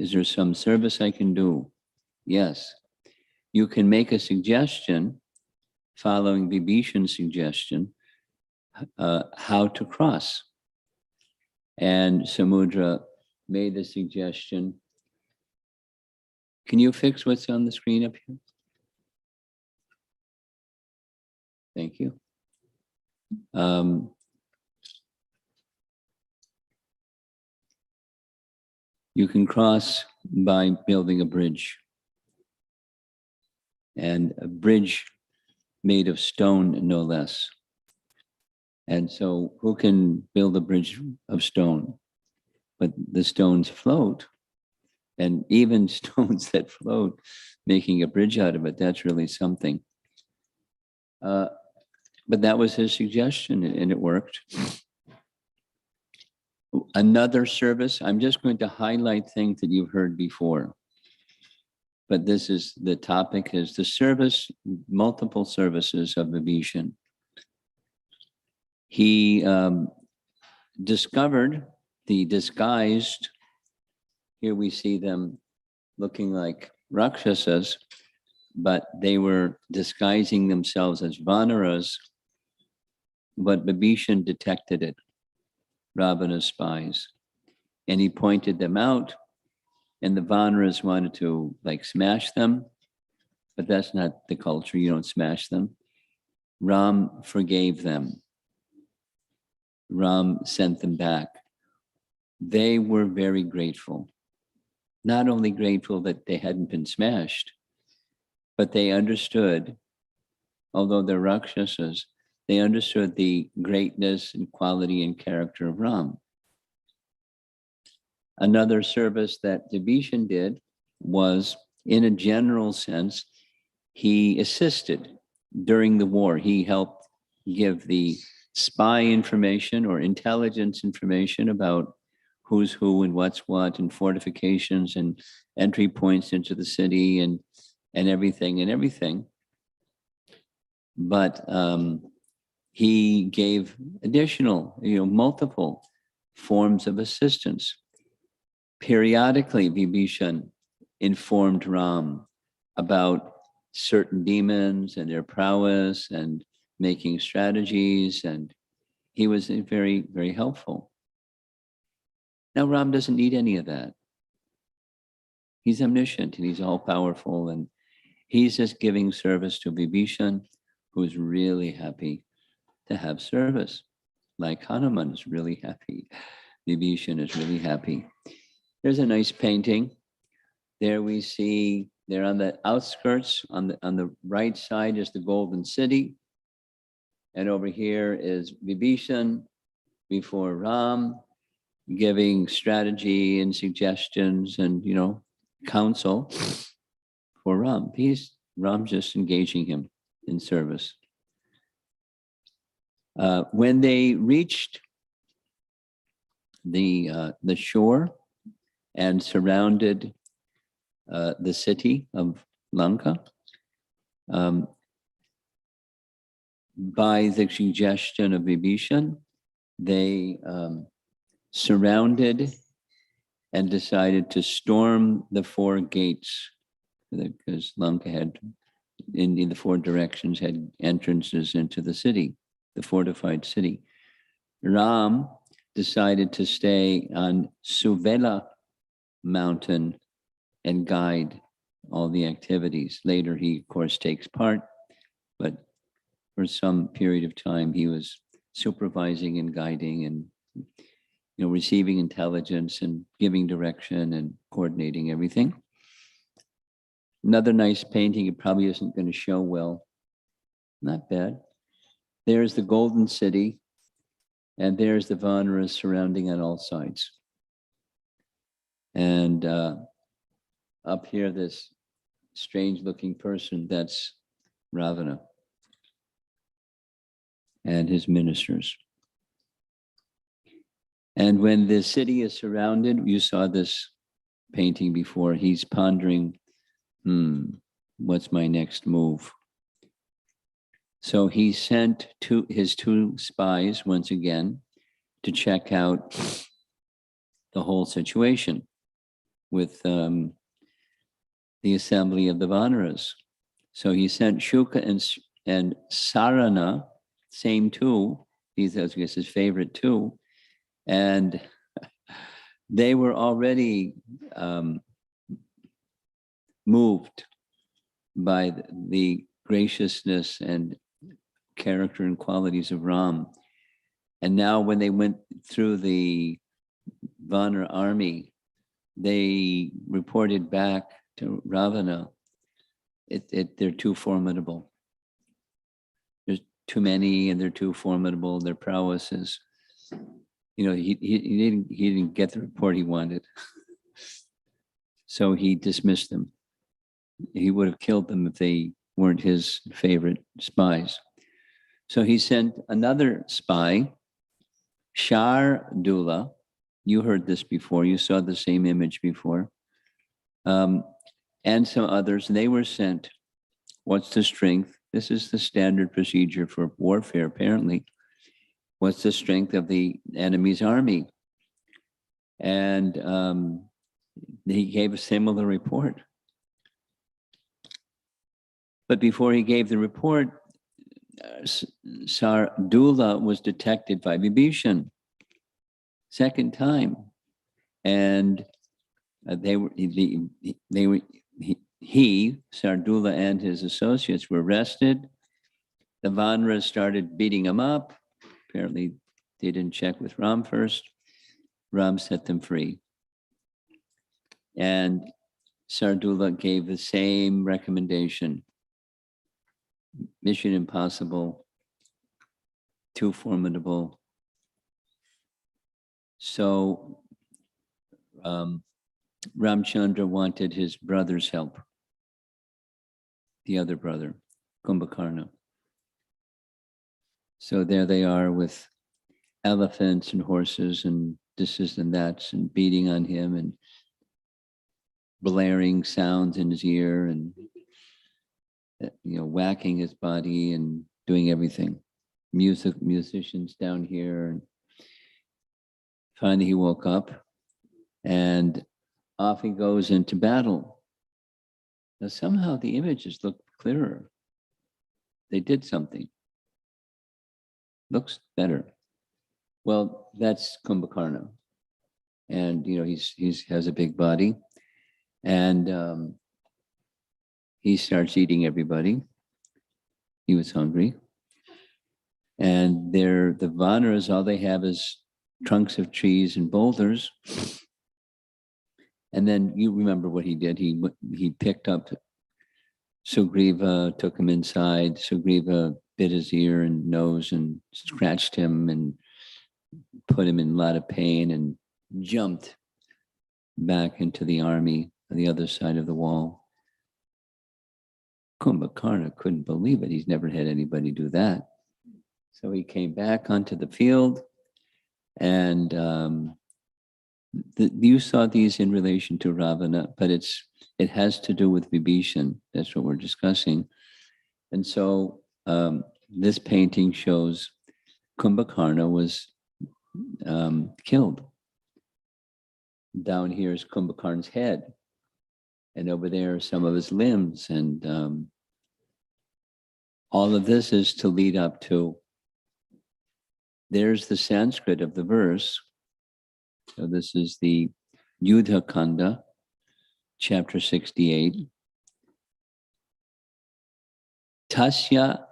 Is there some service I can do? Yes. You can make a suggestion, following Vibhishana's suggestion, how to cross. And Samudra made the suggestion. Can you fix what's on the screen up here? Thank you. You can cross by building a bridge. And a bridge made of stone, no less. And so who can build a bridge of stone? But the stones float. And even stones that float, making a bridge out of it, that's really something. But that was his suggestion, and it worked. Another service, I'm just going to highlight things that you've heard before. But this is, the topic is the service, multiple services of Vibhisana. He discovered the disguised, here we see them looking like Rakshasas, but they were disguising themselves as Vanaras, but Vibhisana detected it, Ravana's spies, and he pointed them out, and the Vanaras wanted to like smash them, but that's not the culture, you don't smash them. Ram forgave them. Ram sent them back. They were very grateful. Not only grateful that they hadn't been smashed, but they understood, although they're Rakshasas, they understood the greatness and quality and character of Ram. Another service that Vibhisana did was, in a general sense, he assisted during the war. He helped give the spy information or intelligence information about who's who and what's what, and fortifications and entry points into the city and everything. But he gave additional, multiple forms of assistance. Periodically, Vibhishana informed Ram about certain demons and their prowess and making strategies, and he was very, very helpful. Now, Ram doesn't need any of that. He's omniscient and he's all powerful, and he's just giving service to Vibhishana, who's really happy to have service. Like Hanuman is really happy. Vibhishana is really happy. There's a nice painting. There we see, they're on the outskirts. On the right side is the Golden City. And over here is Vibhishana before Ram, giving strategy and suggestions and, counsel for Ram. Ram's just engaging him in service. When they reached the shore and surrounded the city of Lanka, by the suggestion of Vibhisana, they surrounded and decided to storm the four gates, because Lanka had, in the four directions, had entrances into the city, the fortified city. Ram decided to stay on Suvela mountain and guide all the activities. Later, he, of course, takes part, but for some period of time, he was supervising and guiding and receiving intelligence and giving direction and coordinating everything. Another nice painting, it probably isn't going to show well. Not bad. There's the Golden City, and there's the Vanaras surrounding on all sides. And up here, this strange-looking person, that's Ravana and his ministers. And when the city is surrounded, you saw this painting before, he's pondering, what's my next move? So he sent his two spies once again to check out the whole situation. with the assembly of the Vanaras. So he sent Shuka and Sarana, same two. These are, I guess, his favorite two. And they were already moved by the graciousness and character and qualities of Ram. And now when they went through the Vanar army, they reported back to Ravana, they're too formidable. There's too many and they're too formidable. Their prowess is, he didn't get the report he wanted. So he dismissed them. He would have killed them if they weren't his favorite spies. So he sent another spy, Shardula. You heard this before. You saw the same image before. And some others. They were sent. What's the strength? This is the standard procedure for warfare, apparently. What's the strength of the enemy's army? And he gave a similar report. But before he gave the report, Sardula was detected by Vibhishan, second time, and Sardula and his associates were arrested. The Vanaras started beating him up. Apparently, they didn't check with Ram first. Ram set them free, and Sardula gave the same recommendation. Mission impossible, too formidable. So Ramchandra wanted his brother's help, the other brother, Kumbhakarna. So there they are with elephants and horses and this and that's and beating on him and blaring sounds in his ear and whacking his body and doing everything. Musicians down here. And finally he woke up and off he goes into battle. Now somehow the images look clearer. They did something. Looks better. Well, that's Kumbhakarna. And he's has a big body. And he starts eating everybody. He was hungry. And the Vanaras, all they have is trunks of trees and boulders. And then you remember what he did. He picked up Sugriva, took him inside. Sugriva bit his ear and nose and scratched him and put him in a lot of pain and jumped back into the army on the other side of the wall. Kumbhakarna couldn't believe it. He's never had anybody do that. So he came back onto the field, and you saw these in relation to Ravana, but it has to do with Vibhishan. That's what we're discussing. And so this painting shows Kumbhakarna was killed. Down here is Kumbhakarna's head. And over there are some of his limbs. And all of this is to lead up to, there's the Sanskrit of the verse. So this is the Yuddha Kanda, chapter 68. Tasya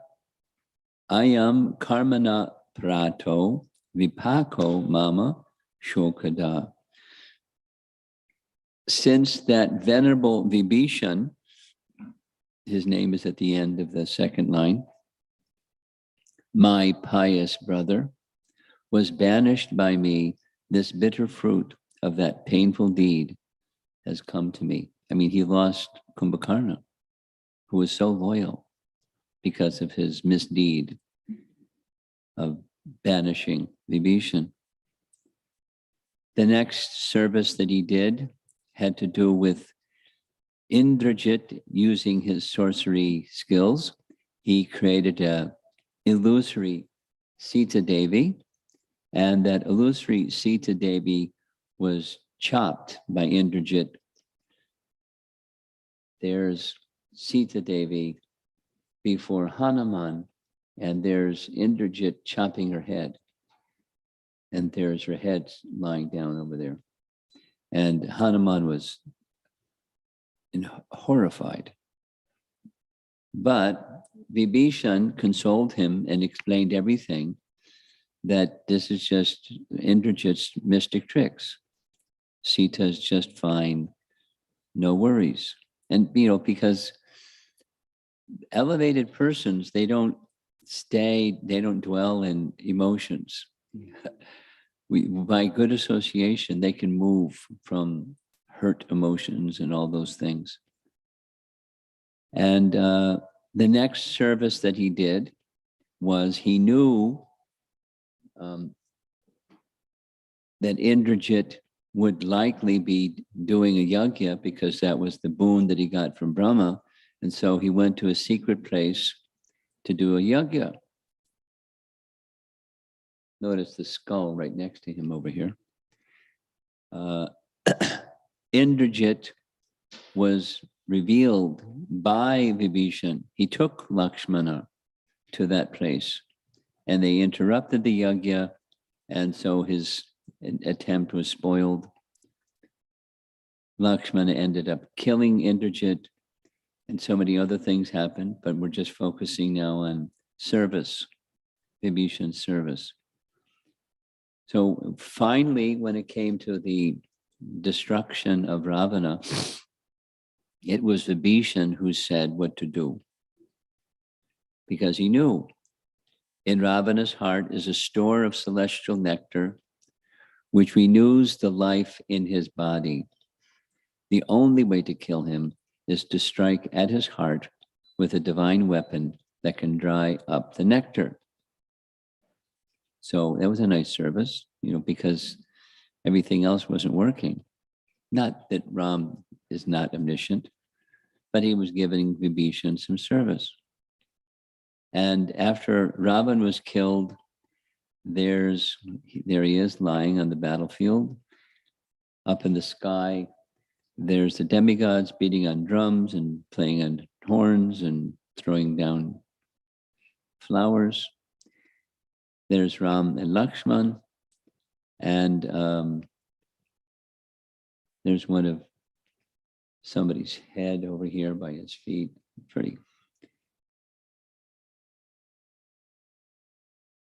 ayam karmana prato vipako mama shokada. Since that venerable Vibhishan, his name is at the end of the second line, my pious brother, was banished by me, this bitter fruit of that painful deed has come to me. I mean, he lost Kumbhakarna, who was so loyal because of his misdeed of banishing Vibhishan. The next service that he did had to do with Indrajit using his sorcery skills. He created a illusory Sita Devi, and that illusory Sita Devi was chopped by Indrajit there's Sita Devi before Hanuman, and there's Indrajit chopping her head. And there's her head lying down over there. And Hanuman was horrified. But Vibhishan consoled him and explained everything, that this is just Indrajit's mystic tricks. Sita is just fine, no worries. And, because elevated persons, they don't dwell in emotions. By good association, they can move from hurt emotions and all those things. And the next service that he did was, he knew that Indrajit would likely be doing a yajna, because that was the boon that he got from Brahma. And so he went to a secret place to do a yajna. Notice the skull right next to him over here. Indrajit was revealed by Vibhishan. He took Laksmana to that place, and they interrupted the yajna, and so his attempt was spoiled. Lakshmana ended up killing Indrajit, and so many other things happened, but we're just focusing now on service, Vibhishan's service. So finally, when it came to the destruction of Ravana, it was Vibhishan who said what to do, because he knew in Ravana's heart is a store of celestial nectar, which renews the life in his body. The only way to kill him is to strike at his heart with a divine weapon that can dry up the nectar. So that was a nice service, because everything else wasn't working. Not that Ram is not omniscient, but he was giving Vibhishan some service. And after Ravana was killed, there he is lying on the battlefield. Up in the sky, there's the demigods beating on drums and playing on horns and throwing down flowers. There's Ram and Lakshman, and there's one of somebody's head over here by his feet. Pretty.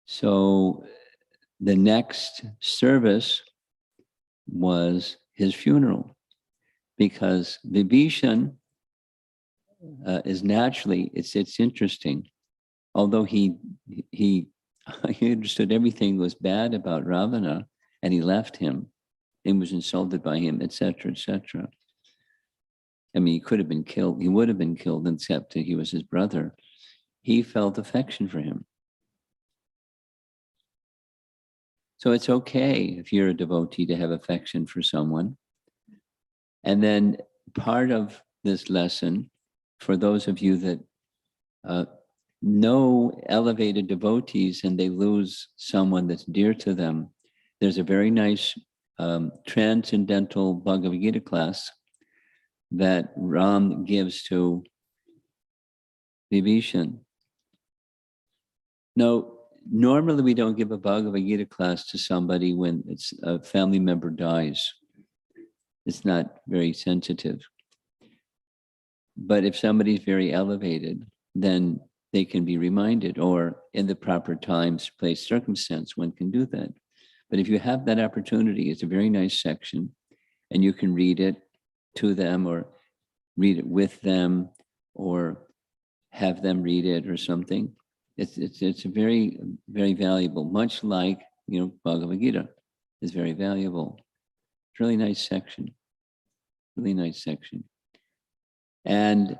So the next service was his funeral, because Vibhishan is naturally, it's interesting, although he understood everything was bad about Ravana, and he left him and was insulted by him, etc., etc. I mean, he could have been killed. He would have been killed, except that he was his brother. He felt affection for him. So it's okay if you're a devotee to have affection for someone. And then part of this lesson, for those of you that know elevated devotees and they lose someone that's dear to them, there's a very nice transcendental Bhagavad Gita class that Ram gives to Vibhishan. Now, normally we don't give a Bhagavad Gita class to somebody when it's a family member dies. It's not very sensitive. But if somebody's very elevated, then they can be reminded, or in the proper times, place, circumstance, one can do that. But if you have that opportunity, it's a very nice section, and you can read it to them, or read it with them, or have them read it or something. It's a very, very valuable, much like, Bhagavad Gita is very valuable. It's a really nice section, really nice section. And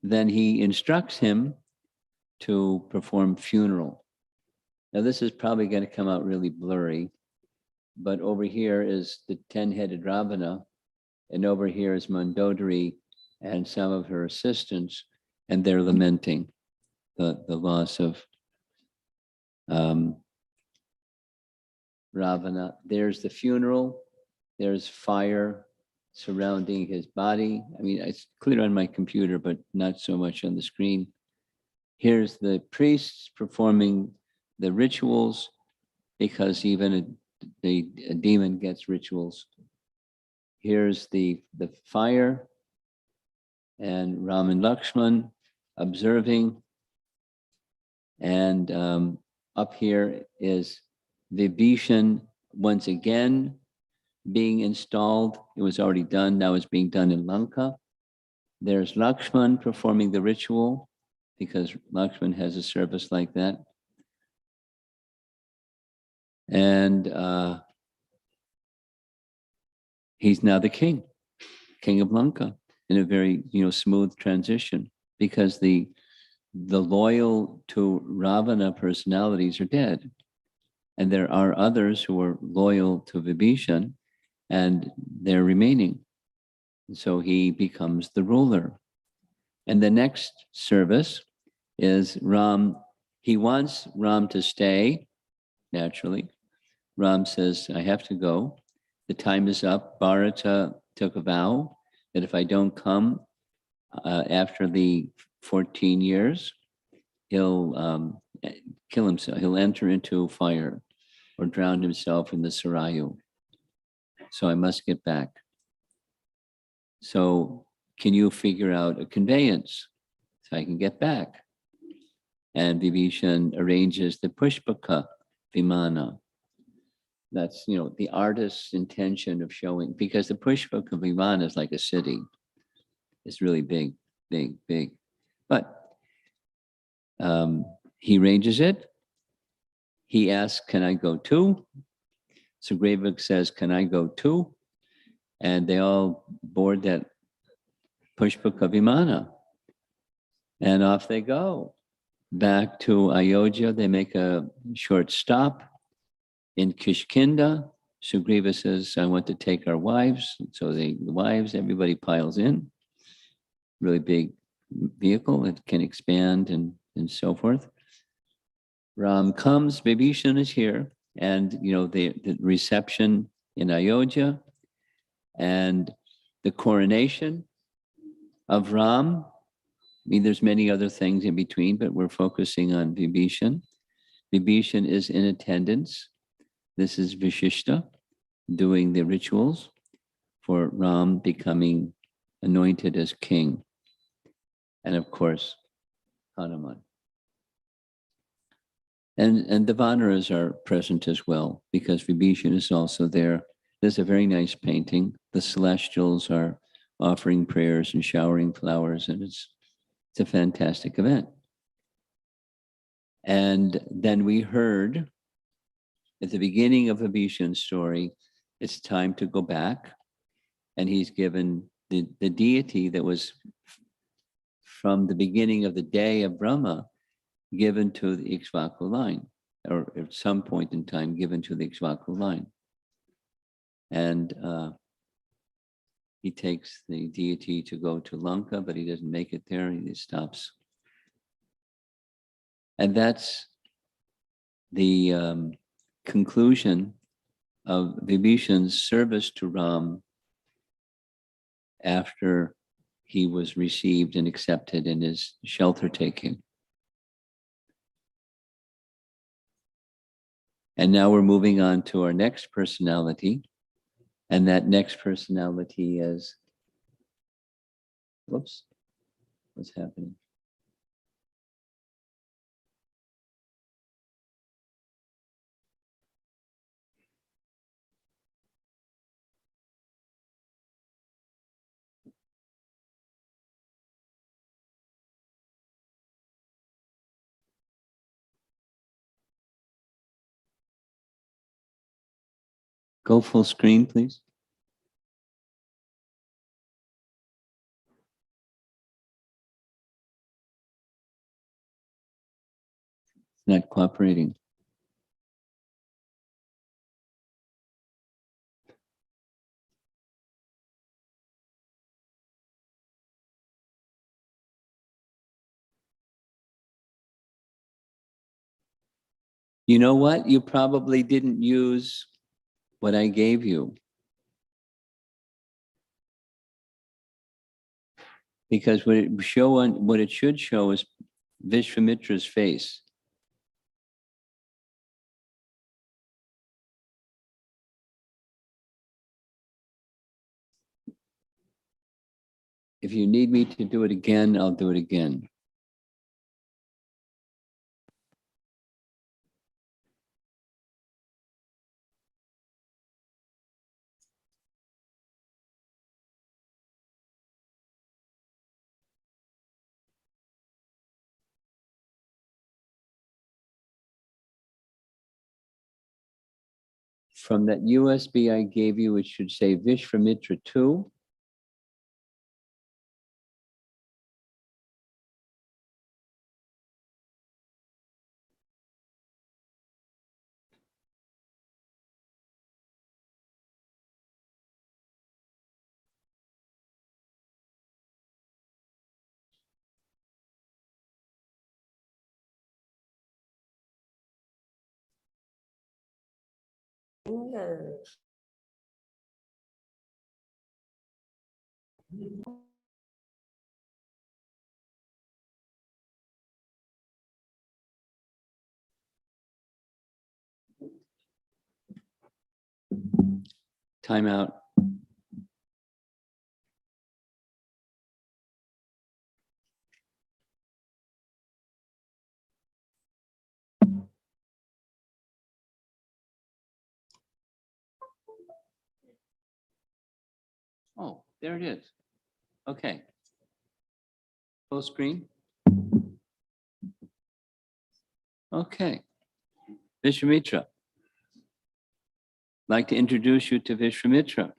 then he instructs him to perform funeral. Now this is probably going to come out really blurry, but over here is the 10-headed Ravana, and over here is Mandodari and some of her assistants, and they're lamenting the loss of Ravana. There's the funeral, there's fire surrounding his body. I mean, it's clear on my computer, but not so much on the screen. Here's the priests performing the rituals, because even a demon gets rituals. Here's the fire, and Ram and Lakshman observing. And up here is Vibhishan once again being installed. It was already done, now it's being done in Lanka. There's Lakshman performing the ritual, because Lakshman has a service like that. And he's now the king of Lanka, in a very smooth transition, because the loyal to Ravana personalities are dead. And there are others who are loyal to Vibhishan, and they're remaining. So he becomes the ruler. And the next service is Ram. He wants Ram to stay, naturally. Ram says, I have to go. The time is up. Bharata took a vow that if I don't come after the 14 years, he'll kill himself. He'll enter into fire or drown himself in the Sarayu. So I must get back. So can you figure out a conveyance so I can get back? And Vibhishan arranges the Pushpaka Vimana. That's, the artist's intention of showing, because the Pushpaka Vimana is like a city. It's really big, big, big. But he arranges it. He asks, can I go too? Sugriva says, can I go too? And they all board that Pushpaka Vimana. And off they go. Back to Ayodhya, they make a short stop. In Kishkinda, Sugriva says, I want to take our wives. So the wives, everybody piles in. Really big vehicle, it can expand and so forth. Ram comes, Vibhishan is here, and the reception in Ayodhya and the coronation of Ram. I mean, there's many other things in between, but we're focusing on Vibhishan. Vibhishan is in attendance. This is Vishishta doing the rituals for Ram becoming anointed as king. And of course, Hanuman. And the Vanaras are present as well, because Vibhishan is also there. There's a very nice painting. The celestials are offering prayers and showering flowers, and it's a fantastic event. And then we heard at the beginning of Vibhishan's story, it's time to go back. And he's given the deity that was from the beginning of the day of Brahma, given to the Ikshvaku line, or at some point in time given to the Ikshvaku line. And he takes the deity to go to Lanka, but he doesn't make it there, he stops. And that's the conclusion of Vibhishan's service to Ram after he was received and accepted in his shelter taking. And now we're moving on to our next personality. And that next personality is, whoops, what's happening? Go full screen, please. It's not cooperating. You know what? You probably didn't use what I gave you. because what it should show is Visvamitra's face. If you need me to do it again, I'll do it again. From that USB I gave you, it should say Visvamitra 2. Time out. Oh, there it is. Okay. Full screen. Okay. Visvamitra. I'd like to introduce you to Visvamitra.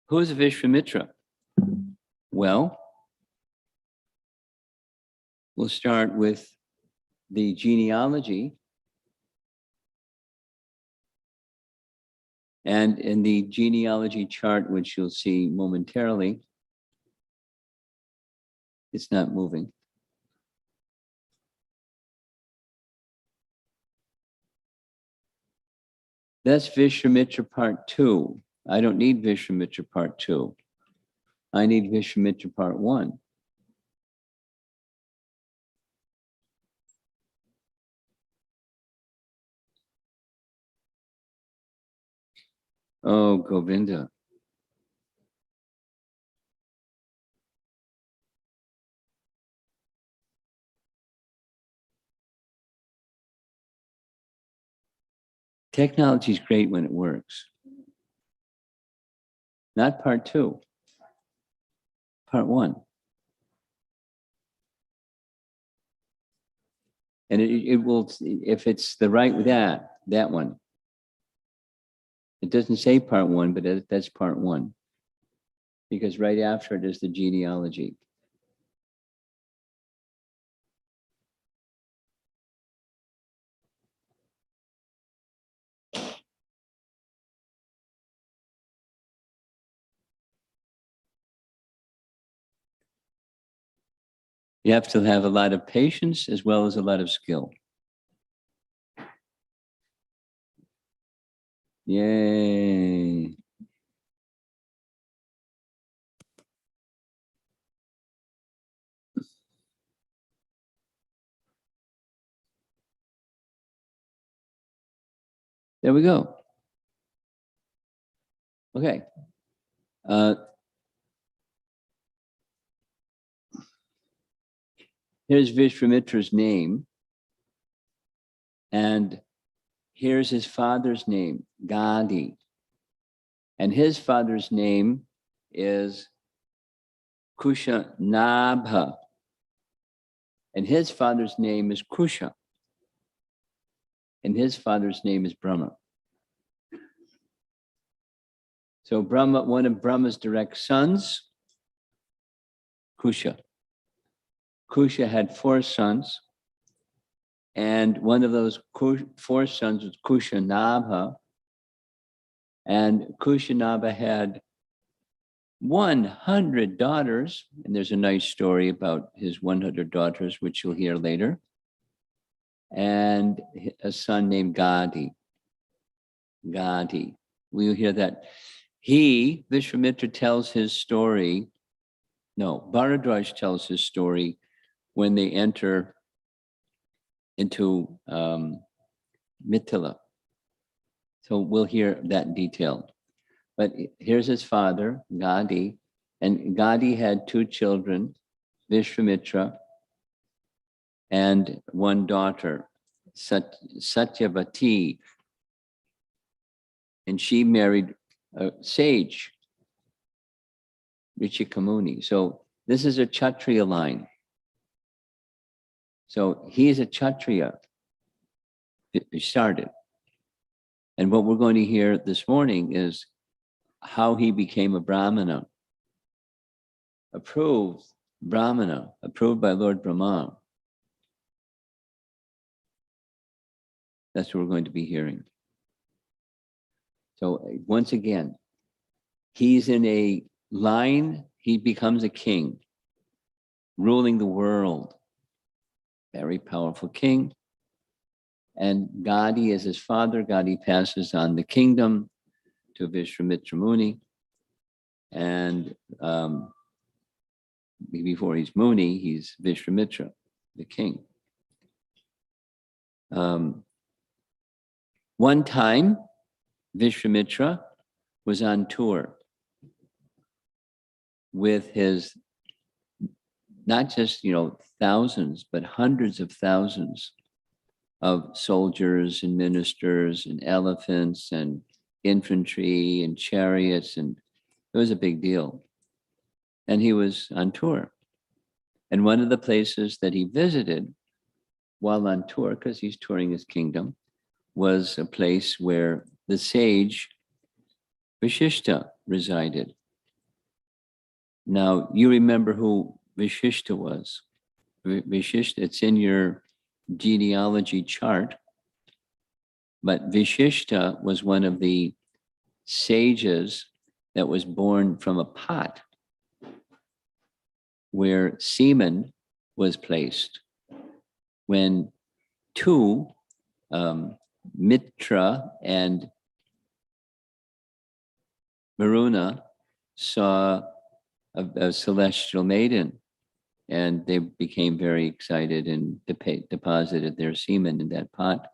Who is Visvamitra? Well, we'll start with the genealogy. And in the genealogy chart, which you'll see momentarily, it's not moving. That's Visvamitra part 2. I don't need Visvamitra part 2. I need Visvamitra part 1. Oh, Govinda. Technology is great when it works. Not part 2. Part 1. And it will, if it's the right with that one. It doesn't say part 1, but that's part 1. Because right after it is the genealogy. You have to have a lot of patience as well as a lot of skill. Yay. There we go. Okay. Here's Visvamitra's name. And here's his father's name, Gadi. And his father's name is Kushanabha. And his father's name is Kusha. And his father's name is Brahma. So Brahma, one of Brahma's direct sons, Kusha. Kusha had 4 sons. And one of those 4 sons was Kushanabha. And Kushanabha had 100 daughters. And there's a nice story about his 100 daughters, which you'll hear later. And a son named Gadi. Gadi. We'll hear that. Visvamitra tells his story. No, Bharadraj tells his story when they enter into Mithila. So we'll hear that in detail. But here's his father, Gadi, and Gadi had two children, Visvamitra, and one daughter, Satyavati. And she married a sage, Richikamuni. So this is a Kshatriya line. So he's a Kshatriya. He started. And what we're going to hear this morning is how he became a Brahmana. Approved Brahmana, approved by Lord Brahma. That's what we're going to be hearing. So once again, he's in a line, he becomes a king, ruling the world. Very powerful king. And Gadi is his father. Gadi passes on the kingdom to Visvamitra Muni. And before he's Muni, he's Visvamitra, the king. One time, Visvamitra was on tour with his, not just, thousands, but hundreds of thousands of soldiers and ministers and elephants and infantry and chariots. And it was a big deal. And he was on tour. And one of the places that he visited while on tour, because he's touring his kingdom, was a place where the sage Vishishta resided. Now, you remember who Vishishta was. Vishishta, it's in your genealogy chart, but Vishishta was one of the sages that was born from a pot where semen was placed. When two, Mitra and Varuna, saw a celestial maiden, and they became very excited and deposited their semen in that pot.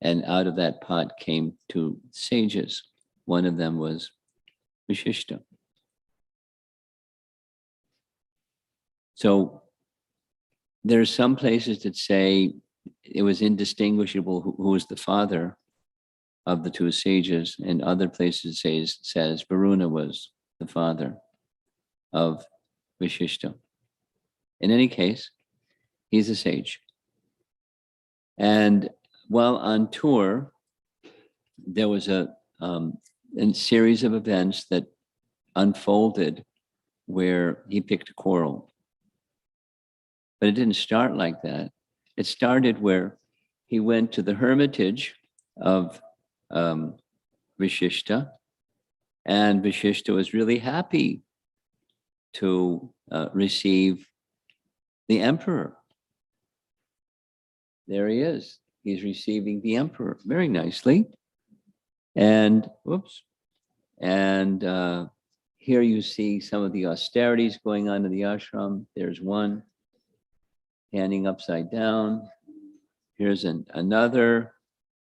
And out of that pot came two sages. One of them was Vishishta. So there's some places that say it was indistinguishable who was the father of the two sages, and other places says Varuna was the father of Vishishta. In any case, he's a sage. And while on tour, there was a series of events that unfolded where he picked a quarrel. But it didn't start like that. It started where he went to the hermitage of Vishishta, and Vishishta was really happy to receive the emperor. There he is. He's receiving the emperor very nicely. And here you see some of the austerities going on in the ashram. There's one standing upside down. Here's another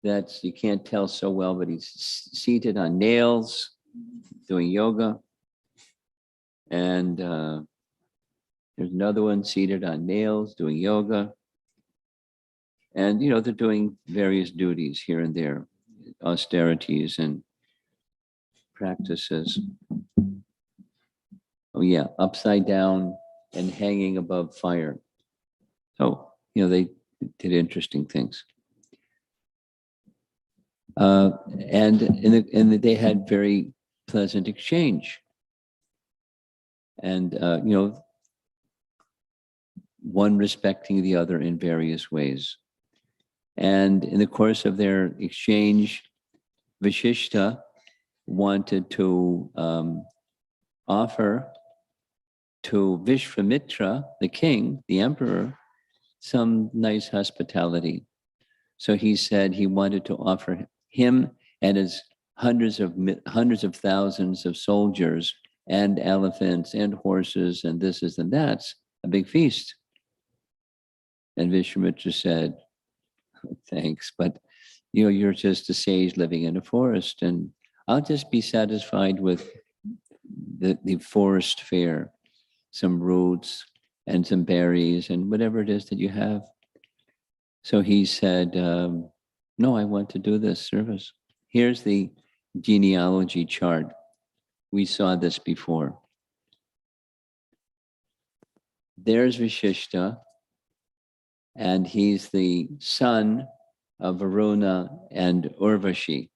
that's, you can't tell so well, but he's seated on nails doing yoga. And there's another one seated on nails doing yoga. And, they're doing various duties here and there, austerities and practices. Oh yeah, upside down and hanging above fire. So, they did interesting things. And they had very pleasant exchange. And, one respecting the other in various ways. And in the course of their exchange, Vishishta wanted to offer to Visvamitra, the king, the emperor, some nice hospitality. So he said he wanted to offer him and his hundreds of thousands of soldiers and elephants and horses and this is and that's a big feast. And Visvamitra said, thanks, but you're just a sage living in a forest, and I'll just be satisfied with the forest fare, some roots and some berries and whatever it is that you have. So he said, no, I want to do this service. Here's the genealogy chart. We saw this before. There's Vishishta, and he's the son of Varuna and Urvashi.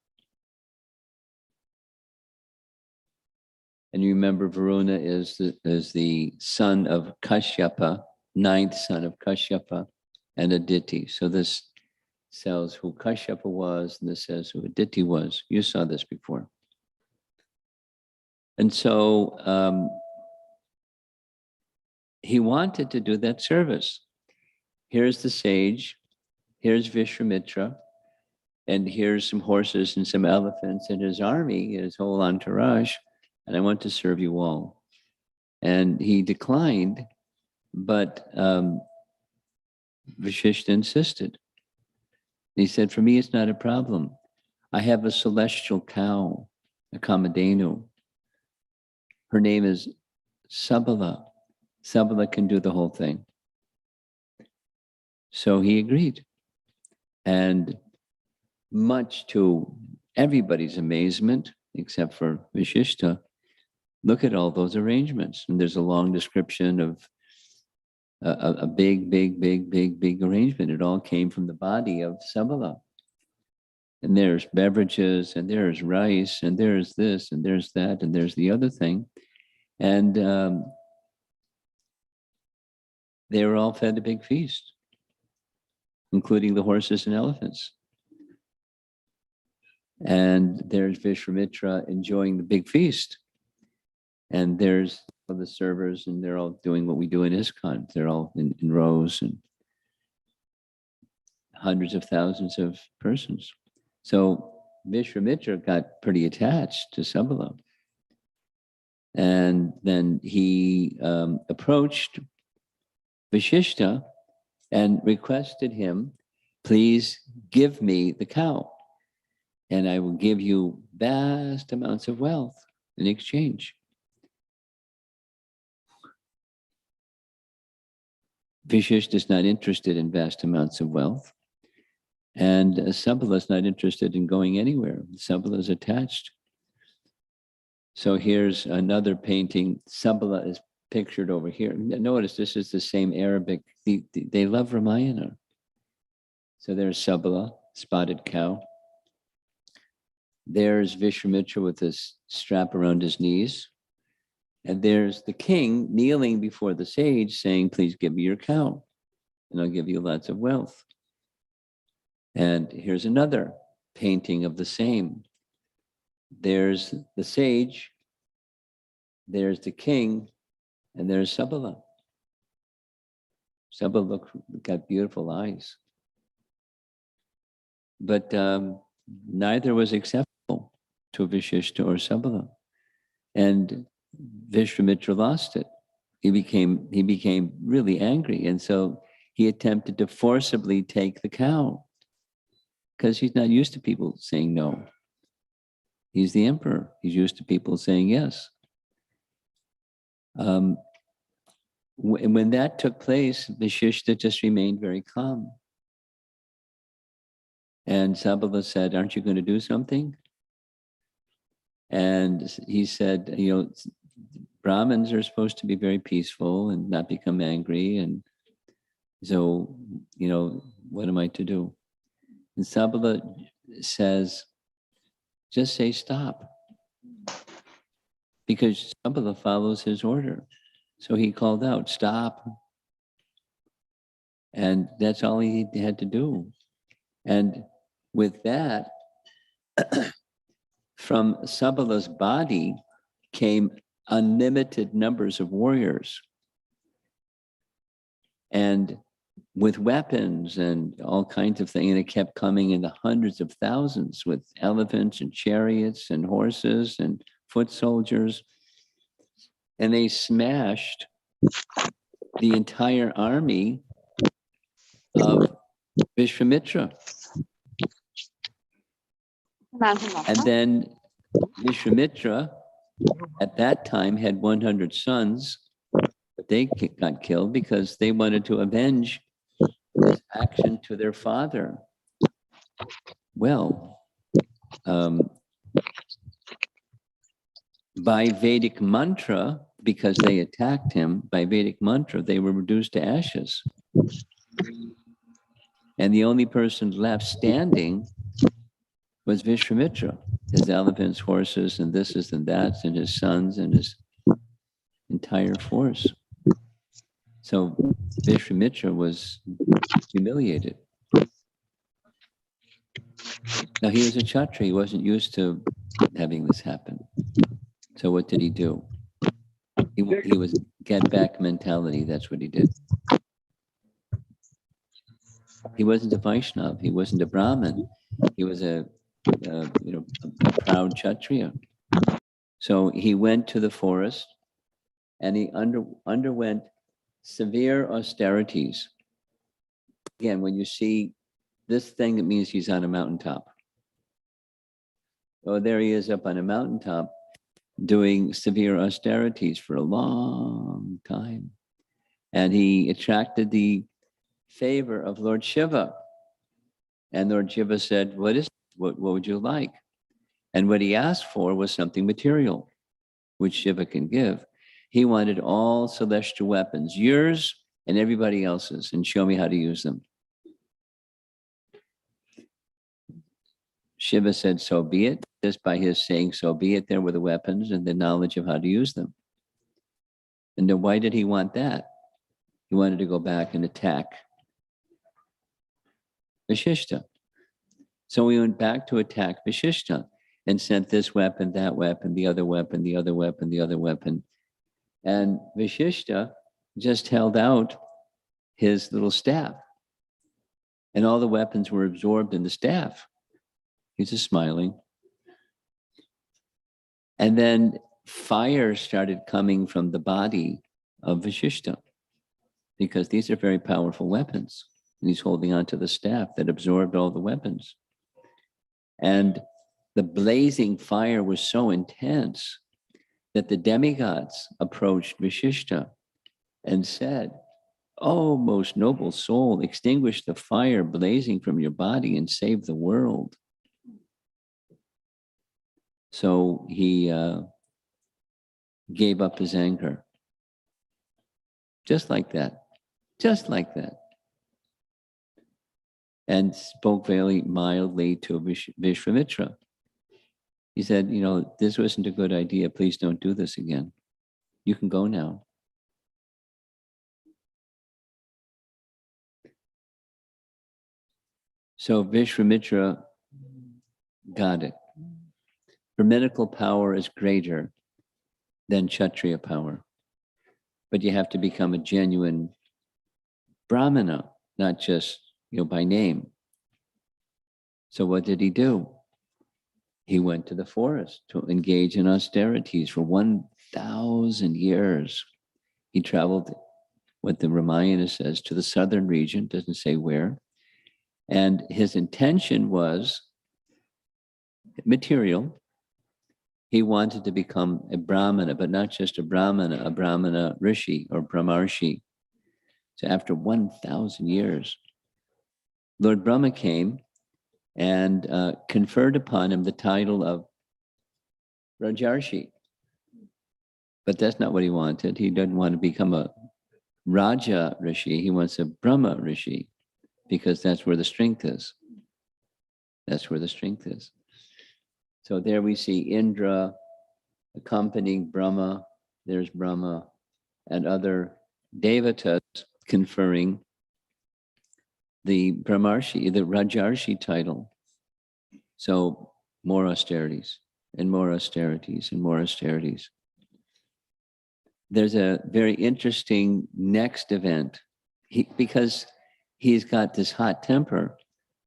And you remember Varuna is the son of Kashyapa, ninth son of Kashyapa and Aditi. So this tells who Kashyapa was, and this says who Aditi was. You saw this before. And so he wanted to do that service. Here's the sage, here's Visvamitra, and here's some horses and some elephants and his army, his whole entourage, and I want to serve you all. And he declined, but Vishishta insisted. He said, for me, it's not a problem. I have a celestial cow, a Kamadhenu. Her name is Sabala. Sabala can do the whole thing. So he agreed. And much to everybody's amazement, except for Vishishta, look at all those arrangements. And there's a long description of a big arrangement. It all came from the body of Sabala. And there's beverages, and there's rice, and there's this, and there's that, and there's the other thing. And they were all fed a big feast, including the horses and elephants. And there's Visvamitra enjoying the big feast. And there's the servers, and they're all doing what we do in ISKCON. They're all in rows, and hundreds of thousands of persons. So Visvamitra got pretty attached to Sabala. And then he approached Vishishta and requested him, please give me the cow, and I will give you vast amounts of wealth in exchange. Vishishta is not interested in vast amounts of wealth, and Sabala is not interested in going anywhere. Sabala is attached. So here's another painting. Sabala is pictured over here. Notice this is the same Arabic. They love Ramayana. So there's Sabala, spotted cow. There's Visvamitra with this strap around his knees. And there's the king kneeling before the sage saying, please give me your cow, and I'll give you lots of wealth. And here's another painting of the same. There's the sage, there's the king, and there's Sabala. Sabala got beautiful eyes. But neither was acceptable to Vishishta or Sabala. And Visvamitra lost it. He became really angry. And so he attempted to forcibly take the cow, because he's not used to people saying no. He's the emperor. He's used to people saying yes. When that took place, Vishishta just remained very calm. And Sabala said, aren't you going to do something? And he said, Brahmins are supposed to be very peaceful and not become angry. And so, what am I to do? And Sabala says, just say stop. Because Sabala follows his order. So he called out, stop. And that's all he had to do. And with that, from Sabala's body came unlimited numbers of warriors. And with weapons and all kinds of things. And it kept coming in the hundreds of thousands with elephants and chariots and horses and foot soldiers. And they smashed the entire army of Visvamitra. And then Visvamitra at that time had 100 sons, but they got killed because they wanted to avenge this action to their father. Well, by Vedic mantra, because they attacked him, by Vedic mantra, they were reduced to ashes. And the only person left standing was Visvamitra, his elephants, horses, and this and that, and his sons and his entire force. So Visvamitra was humiliated. Now he was a Kshatriya, he wasn't used to having this happen. So what did he do? He was get back mentality, that's what he did. He wasn't a Vaishnava, he wasn't a Brahmin, he was a proud Kshatriya. So he went to the forest and he underwent severe austerities. Again, when you see this thing, it means he's on a mountaintop. Oh, there he is up on a mountaintop doing severe austerities for a long time. And he attracted the favor of Lord Shiva. And Lord Shiva said, what would you like? And what he asked for was something material, which Shiva can give. He wanted all celestial weapons, yours and everybody else's, and show me how to use them. Shiva said, so be it. Just by his saying, so be it, there were the weapons and the knowledge of how to use them. And then why did he want that? He wanted to go back and attack Vashishta. So he went back to attack Vashishta and sent this weapon, that weapon, the other weapon, the other weapon, the other weapon. And Vashishta just held out his little staff. And all the weapons were absorbed in the staff. He's just smiling. And then fire started coming from the body of Vashishta, because these are very powerful weapons. And he's holding onto the staff that absorbed all the weapons. And the blazing fire was so intense that the demigods approached Vashishta and said, "Oh, most noble soul, extinguish the fire blazing from your body and save the world." So he gave up his anger. Just like that. Just like that. And spoke very mildly to Visvamitra. He said, this wasn't a good idea. Please don't do this again. You can go now. So Visvamitra got it. Brahminical power is greater than Kshatriya power. But you have to become a genuine Brahmana, not just by name. So what did he do? He went to the forest to engage in austerities for 1,000 years. He traveled, what the Ramayana says, to the southern region, doesn't say where. And his intention was material. He wanted to become a Brahmana, but not just a Brahmana Rishi or Brahmarshi. So after 1,000 years, Lord Brahma came and conferred upon him the title of Rajarsi. But that's not what he wanted. He doesn't want to become a Raja Rishi. He wants a Brahma Rishi, because that's where the strength is. That's where the strength is. So there we see Indra accompanying Brahma. There's Brahma and other devatas conferring the Brahmarshi, the Rajarsi title. So more austerities and more austerities and more austerities. There's a very interesting next event, because he's got this hot temper,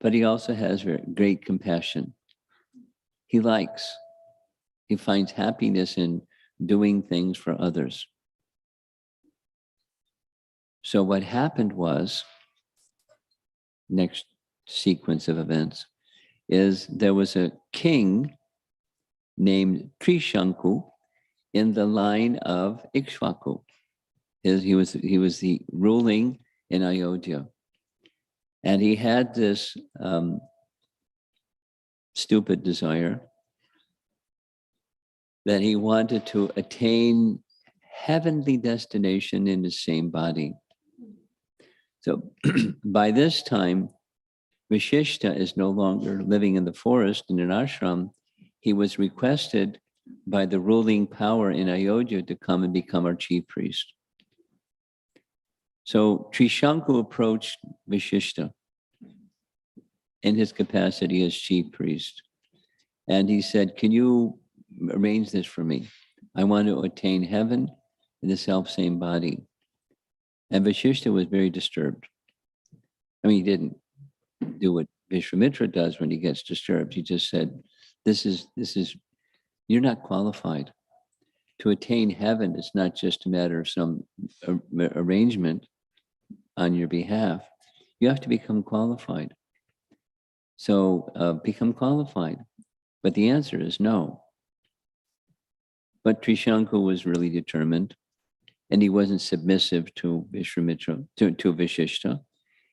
but he also has great compassion. He finds happiness in doing things for others. So what happened was, next sequence of events, is there was a king named Trishanku in the line of Ikshvaku. He was the ruling in Ayodhya. And he had this stupid desire that he wanted to attain heavenly destination in the same body. So by this time, Vishishta is no longer living in the forest in an ashram. He was requested by the ruling power in Ayodhya to come and become our chief priest. So Trishanku approached Vishishta in his capacity as chief priest. And he said, can you arrange this for me? I want to attain heaven in the self-same body. And Vishishta was very disturbed. I mean, he didn't do what Visvamitra does when he gets disturbed. He just said, this is, you're not qualified. To attain heaven, it's not just a matter of some arrangement on your behalf. You have to become qualified. So become qualified. But the answer is no. But Trishanku was really determined, and he wasn't submissive to Visvamitra, to Vishishta.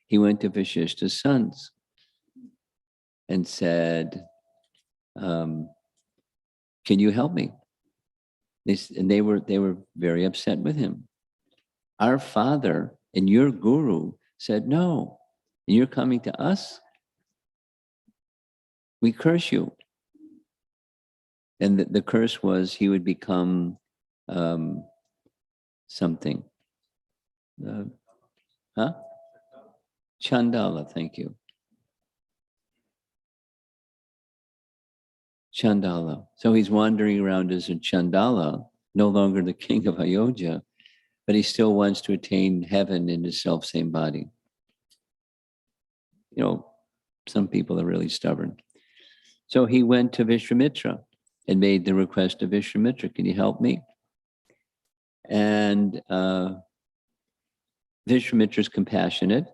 He went to Vishishta's sons and said, can you help me? And they were very upset with him. Our father and your guru said no, and you're coming to us? We curse you. And the curse was he would become something. Chandala, thank you. Chandala. So he's wandering around as a Chandala, no longer the king of Ayodhya, but he still wants to attain heaven in his self-same body. You know, some people are really stubborn. So he went to Visvamitra and made the request to Visvamitra, can you help me? And Visvamitra's compassionate,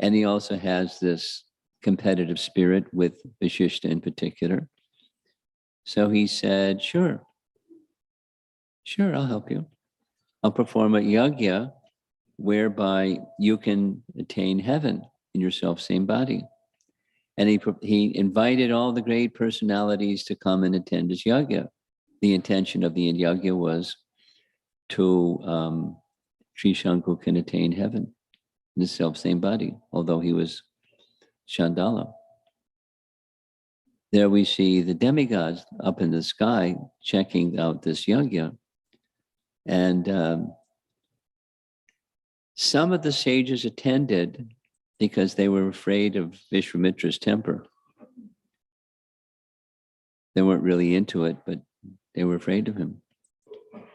and he also has this competitive spirit with Vishishta in particular. So he said, sure, I'll help you. I'll perform a yajna whereby you can attain heaven in your self-same body. And he invited all the great personalities to come and attend his yajna. The intention of the yajna was to Trishanku can attain heaven in the self-same body, although he was Chandala. There we see the demigods up in the sky checking out this yajna. And some of the sages attended because they were afraid of Visvamitra's temper. They weren't really into it, but they were afraid of him.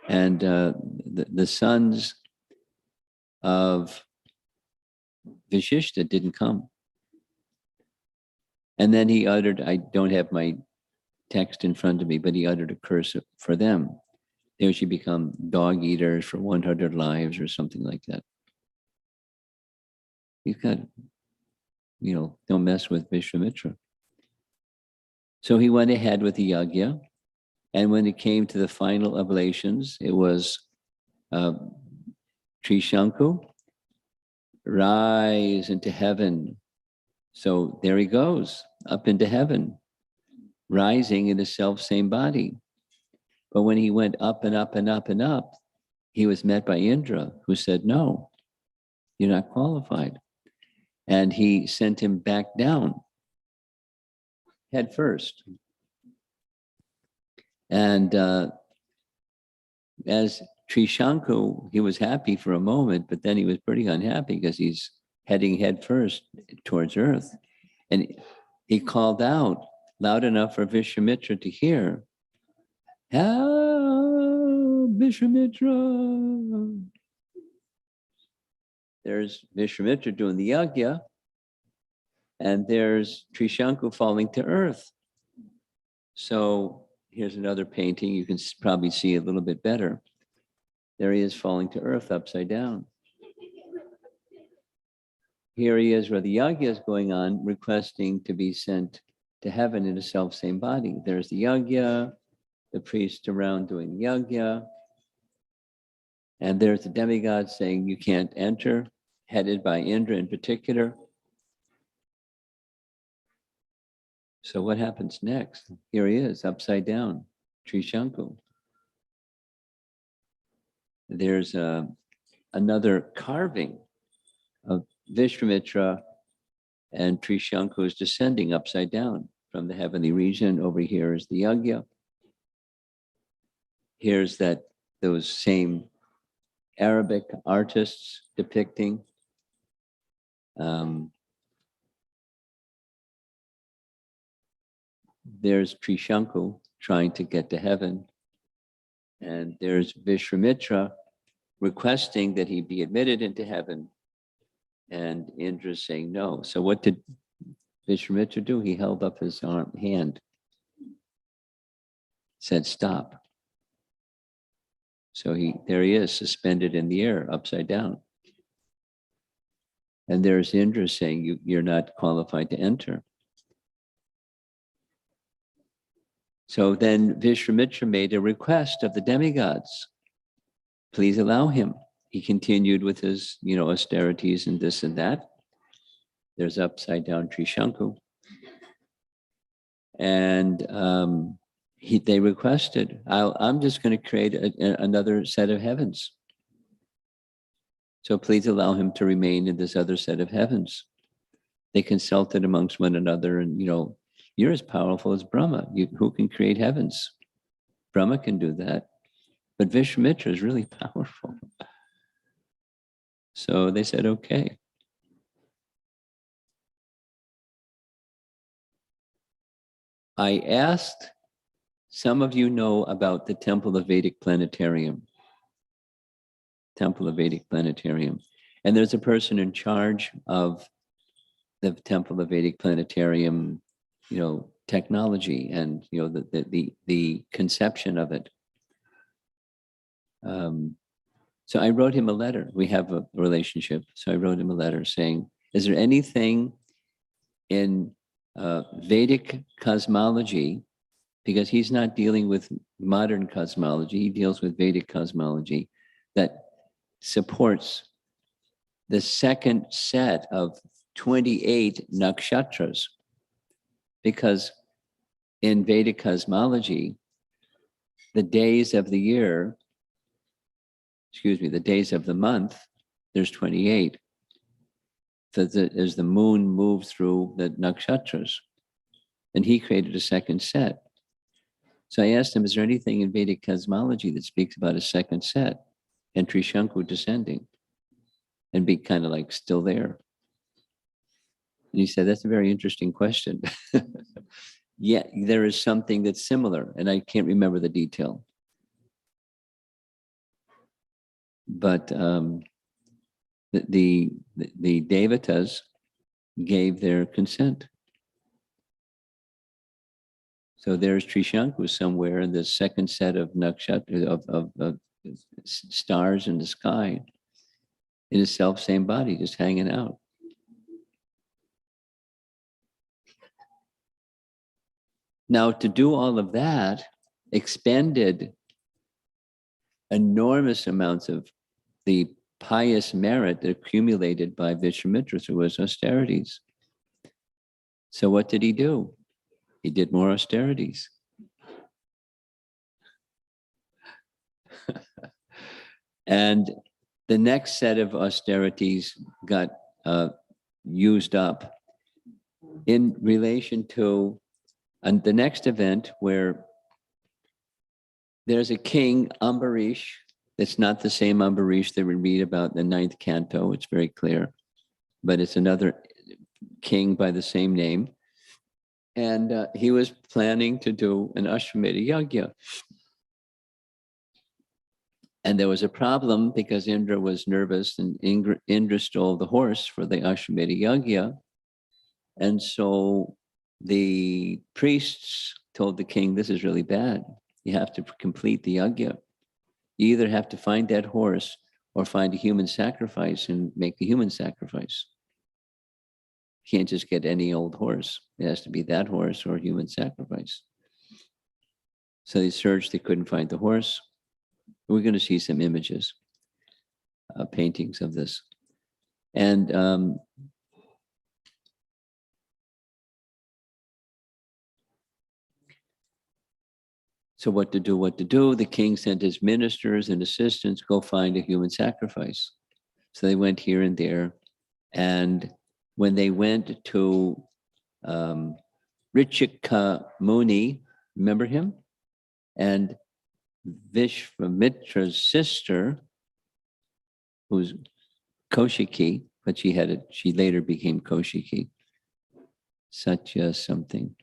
And the sons of Vishishta didn't come. And then he uttered, I don't have my text in front of me, but he uttered a curse for them. They should become dog eaters for 100 lives or something like that. You've got, don't mess with Visvamitra. So he went ahead with the yajna. And when it came to the final oblations, it was Trishanku, rise into heaven. So there he goes, up into heaven, rising in the self-same body. But when he went up and up and up and up, he was met by Indra, who said, no, you're not qualified. And he sent him back down, head first. And as Trishanku, he was happy for a moment, but then he was pretty unhappy because he's heading head first towards earth. And he called out loud enough for Visvamitra to hear, help, Visvamitra. there's Visvamitra doing the yajna, and there's Trishanku falling to earth. So here's another painting. You can probably see it a little bit better. There he is falling to earth upside down. Here he is where the yajna is going on, requesting to be sent to heaven in a self-same body. There's the yajna, the priest around doing the yajna, and there's the demigod saying you can't enter, headed by Indra in particular. So what happens next? Here he is, upside down, Trishanku. There's another carving of Visvamitra, and Trishanku is descending upside down from the heavenly region. Over here is the yajna. Here's those same Arabic artists depicting. There's Trishanku trying to get to heaven. And there's Visvamitra requesting that he be admitted into heaven. And Indra saying no. So what did Visvamitra do? He held up his hand, said stop. So there he is, suspended in the air, upside down. And there's Indra saying, you're not qualified to enter. So then Visvamitra made a request of the demigods. Please allow him. He continued with his, austerities and this and that. There's upside down Trishanku. And they requested, I'm just going to create another set of heavens. So please allow him to remain in this other set of heavens. They consulted amongst one another and, you're as powerful as Brahma. Who can create heavens? Brahma can do that. But Visvamitra is really powerful. So they said, okay. I asked, some of you know about the Temple of Vedic Planetarium. Temple of Vedic Planetarium. And there's a person in charge of the Temple of Vedic Planetarium, technology and, the conception of it. So I wrote him a letter. We have a relationship. So I wrote him a letter saying, is there anything in Vedic cosmology, because he's not dealing with modern cosmology, he deals with Vedic cosmology, that supports the second set of 28 nakshatras? Because in Vedic cosmology, the days of the year, the days of the month, there's 28. So as the moon moves through the nakshatras, and he created a second set. So I asked him, is there anything in Vedic cosmology that speaks about a second set? And Trishanku descending and be kind of like still there. And he said, that's a very interesting question. Yeah, there is something that's similar, and I can't remember the detail. But the devatas gave their consent. So there's Trishanku somewhere in the second set of nakshatra of stars in the sky, in his self-same body, just hanging out. Now, to do all of that expended enormous amounts of the pious merit that accumulated by Visvamitra through his austerities. So what did he do? He did more austerities. And the next set of austerities got used up in relation to the next event where there's a king, Ambarish. It's not the same Ambarish that we read about in the 9th canto. It's very clear. But it's another king by the same name. And he was planning to do an Ashwamedha Yajna. And there was a problem because Indra was nervous, and Indra stole the horse for the Ashwamedha Yagya. And so the priests told the king, this is really bad. You have to complete the yagya. You either have to find that horse or find a human sacrifice and make the human sacrifice. You can't just get any old horse. It has to be that horse or human sacrifice. So they searched, they couldn't find the horse. We're going to see some images, paintings of this. And so what to do? The king sent his ministers and assistants, go find a human sacrifice. So they went here and there. And when they went to Richika Muni, remember him? And Visvamitra's sister, who's Kaushiki, but she later became Kaushiki. Satya something.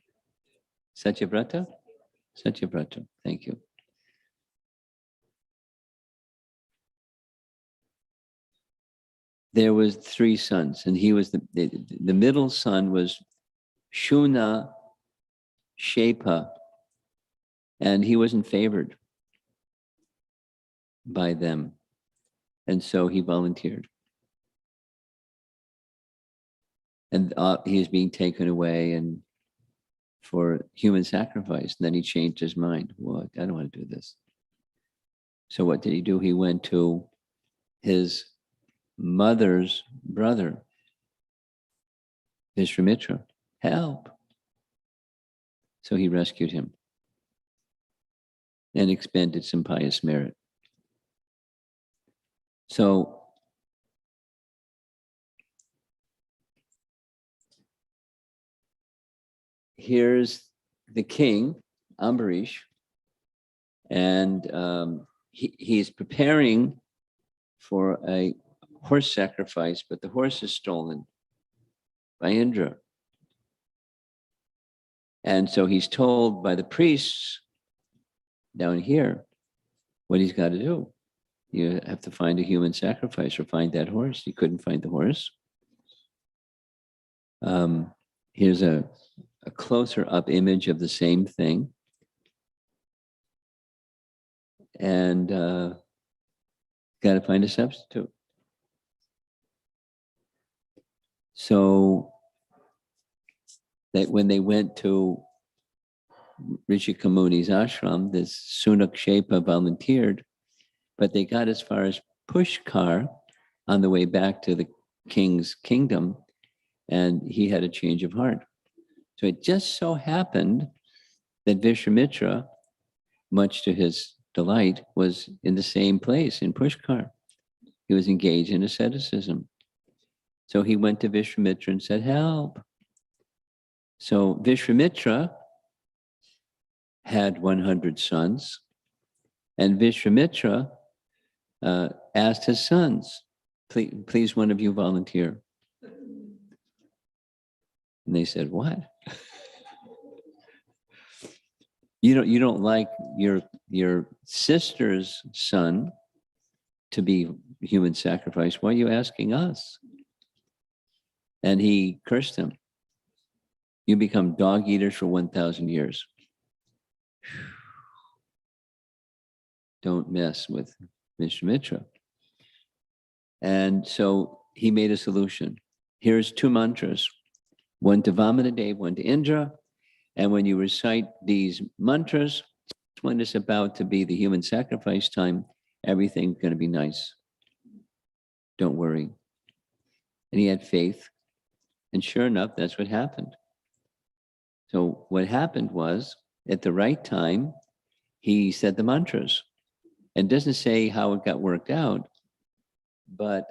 Satyavrata? Satyavrata, thank you. There was 3 sons, and he was the middle son was Shuna Shepa, and he wasn't favored by them. And so he volunteered. And he is being taken away and for human sacrifice. And then he changed his mind. Well, I don't want to do this. So what did he do? He went to his mother's brother, Visvamitra. Help. So he rescued him and expended some pious merit. So here's the king, Ambarish, and he's preparing for a horse sacrifice, but the horse is stolen by Indra. And so he's told by the priests down here what he's got to do. You have to find a human sacrifice or find that horse. He couldn't find the horse. Here's a closer up image of the same thing. And got to find a substitute. So that when they went to Rishika Muni's ashram, this Sunakshepa volunteered, but they got as far as Pushkar on the way back to the king's kingdom, and he had a change of heart. So it just so happened that Visvamitra, much to his delight, was in the same place in Pushkar. He was engaged in asceticism. So he went to Visvamitra and said, help. So Visvamitra had 100 sons, and Visvamitra asked his sons, please one of you volunteer. And they said, what? You don't like your sister's son to be human sacrifice. Why are you asking us? And he cursed him. You become dog eaters for 1,000 years. Don't mess with Visvamitra. And so he made a solution. Here's 2 mantras, one to Vamanadev, one to Indra. And when you recite these mantras, when it's about to be the human sacrifice time, everything's going to be nice. Don't worry. And he had faith. And sure enough, that's what happened. So what happened was, at the right time, he said the mantras. And doesn't say how it got worked out, but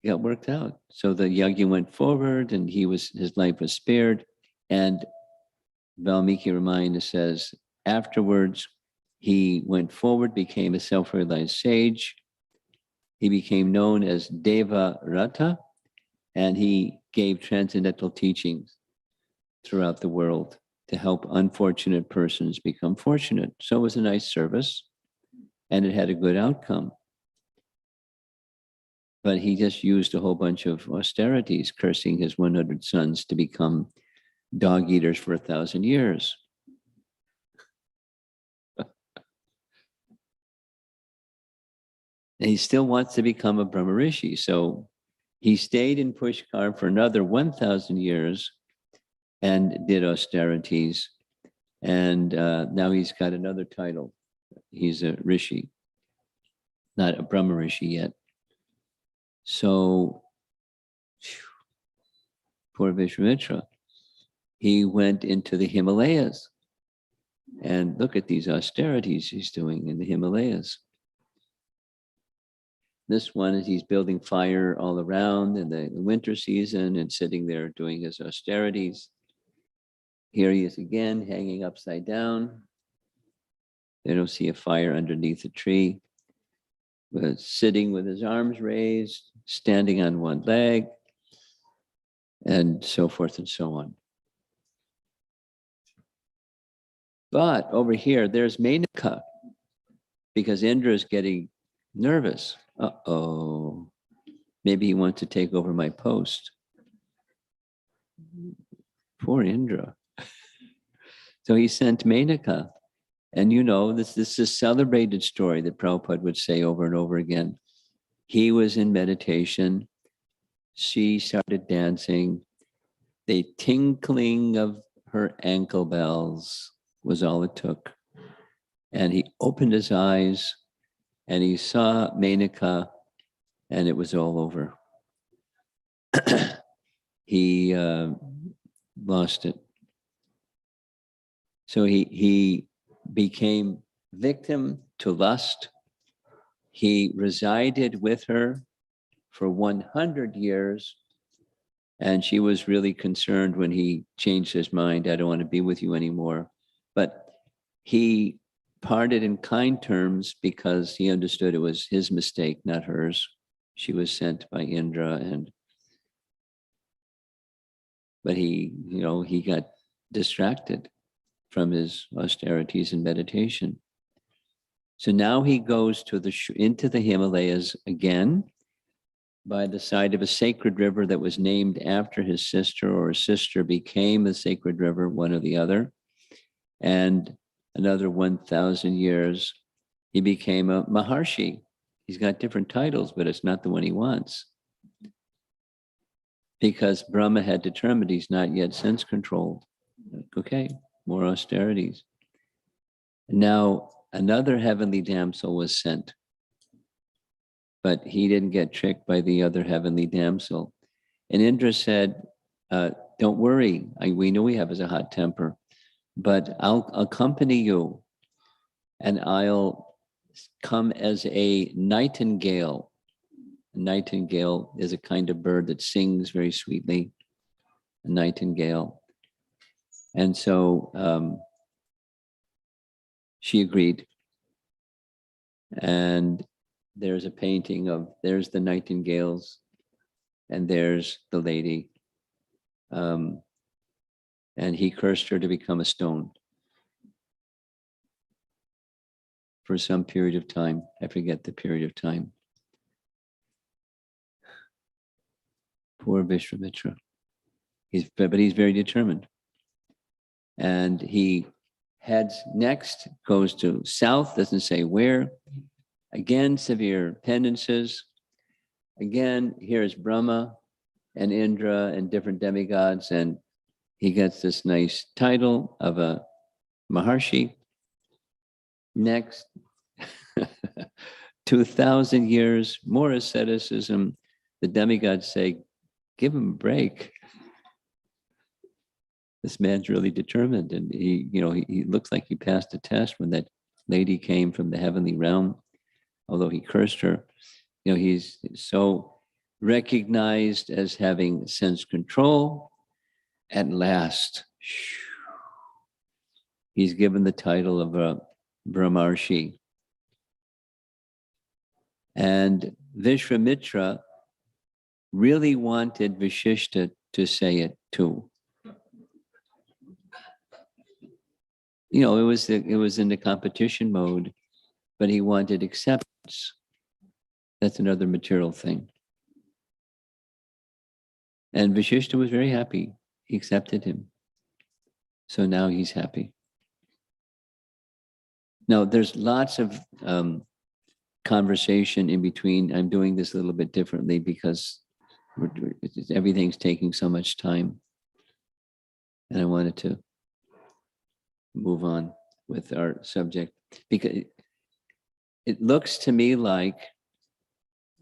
it got worked out. So the yagya went forward, and his life was spared. And Valmiki Ramayana says, afterwards, he went forward, became a self-realized sage. He became known as Deva Rata, and he gave transcendental teachings throughout the world. to help unfortunate persons become fortunate. So it was a nice service and it had a good outcome. But he just used a whole bunch of austerities, cursing his 100 sons to become dog eaters for 1,000 years. And he still wants to become a Brahma Rishi. So he stayed in Pushkar for another 1,000 years and did austerities. And now he's got another title. He's a Rishi, not a Brahma Rishi yet. So, poor Visvamitra, he went into the Himalayas. And look at these austerities he's doing in the Himalayas. This one is he's building fire all around in the winter season and sitting there doing his austerities. Here he is again, hanging upside down. They don't see a fire underneath a tree. But sitting with his arms raised, standing on one leg, and so forth and so on. But over here, there's Menaka, because Indra is getting nervous. Uh-oh, maybe he wants to take over my post. Poor Indra. So he sent Menaka. And you know, this is a celebrated story that Prabhupada would say over and over again. He was in meditation. She started dancing. The tinkling of her ankle bells was all it took. And he opened his eyes and he saw Menaka, and it was all over. He lost it. So he became victim to lust. He resided with her for 100 years. And she was really concerned when he changed his mind. I don't want to be with you anymore. But he parted in kind terms because he understood it was his mistake, not hers. She was sent by Indra, but he got distracted from his austerities and meditation. So now he goes into the Himalayas again by the side of a sacred river that was named after his sister, or his sister became a sacred river, one or the other. And another 1,000 years, he became a Maharshi. He's got different titles, but it's not the one he wants. Because Brahma had determined he's not yet sense controlled. Okay, more austerities. Now, another heavenly damsel was sent, but he didn't get tricked by the other heavenly damsel. And Indra said, don't worry, we know we have a hot temper, but I'll accompany you and I'll come as a nightingale. A nightingale is a kind of bird that sings very sweetly, a nightingale. And so she agreed. And there's a painting of, there's the nightingales and there's the lady. And he cursed her to become a stone for some period of time. I forget the period of time. Poor Visvamitra. But he's very determined. And he heads next, goes to south, doesn't say where. Again, severe penances. Again, here's Brahma and Indra and different demigods, and he gets this nice title of a Maharshi. Next, 2,000 years, more asceticism. The demigods say, give him a break. This man's really determined, and he looks like he passed a test when that lady came from the heavenly realm, although he cursed her. He's so recognized as having sense control. At last, he's given the title of a Brahmarshi. And Visvamitra really wanted Vashishta to say it too. You know, it was in the competition mode, but he wanted acceptance. That's another material thing. And Vashishta was very happy. He accepted him. So now he's happy. Now, there's lots of conversation in between. I'm doing this a little bit differently because everything's taking so much time. And I wanted to move on with our subject because it looks to me like,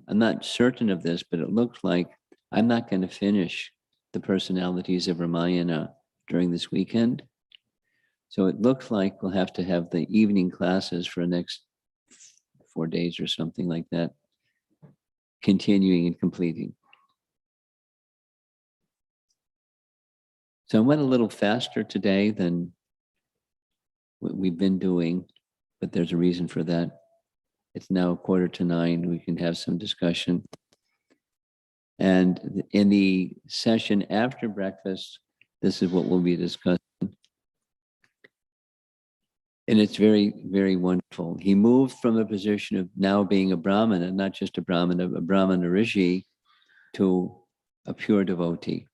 I'm not certain of this, but it looks like I'm not going to finish the personalities of Ramayana during this weekend. So it looks like we'll have to have the evening classes for the next 4 days or something like that, continuing and completing. So I went a little faster today than what we've been doing, but there's a reason for that. It's now 8:45. We can have some discussion. And in the session after breakfast, this is what we'll be discussing. And it's very, very wonderful. He moved from a position of now being a Brahmana, not just a Brahmana Rishi, to a pure devotee.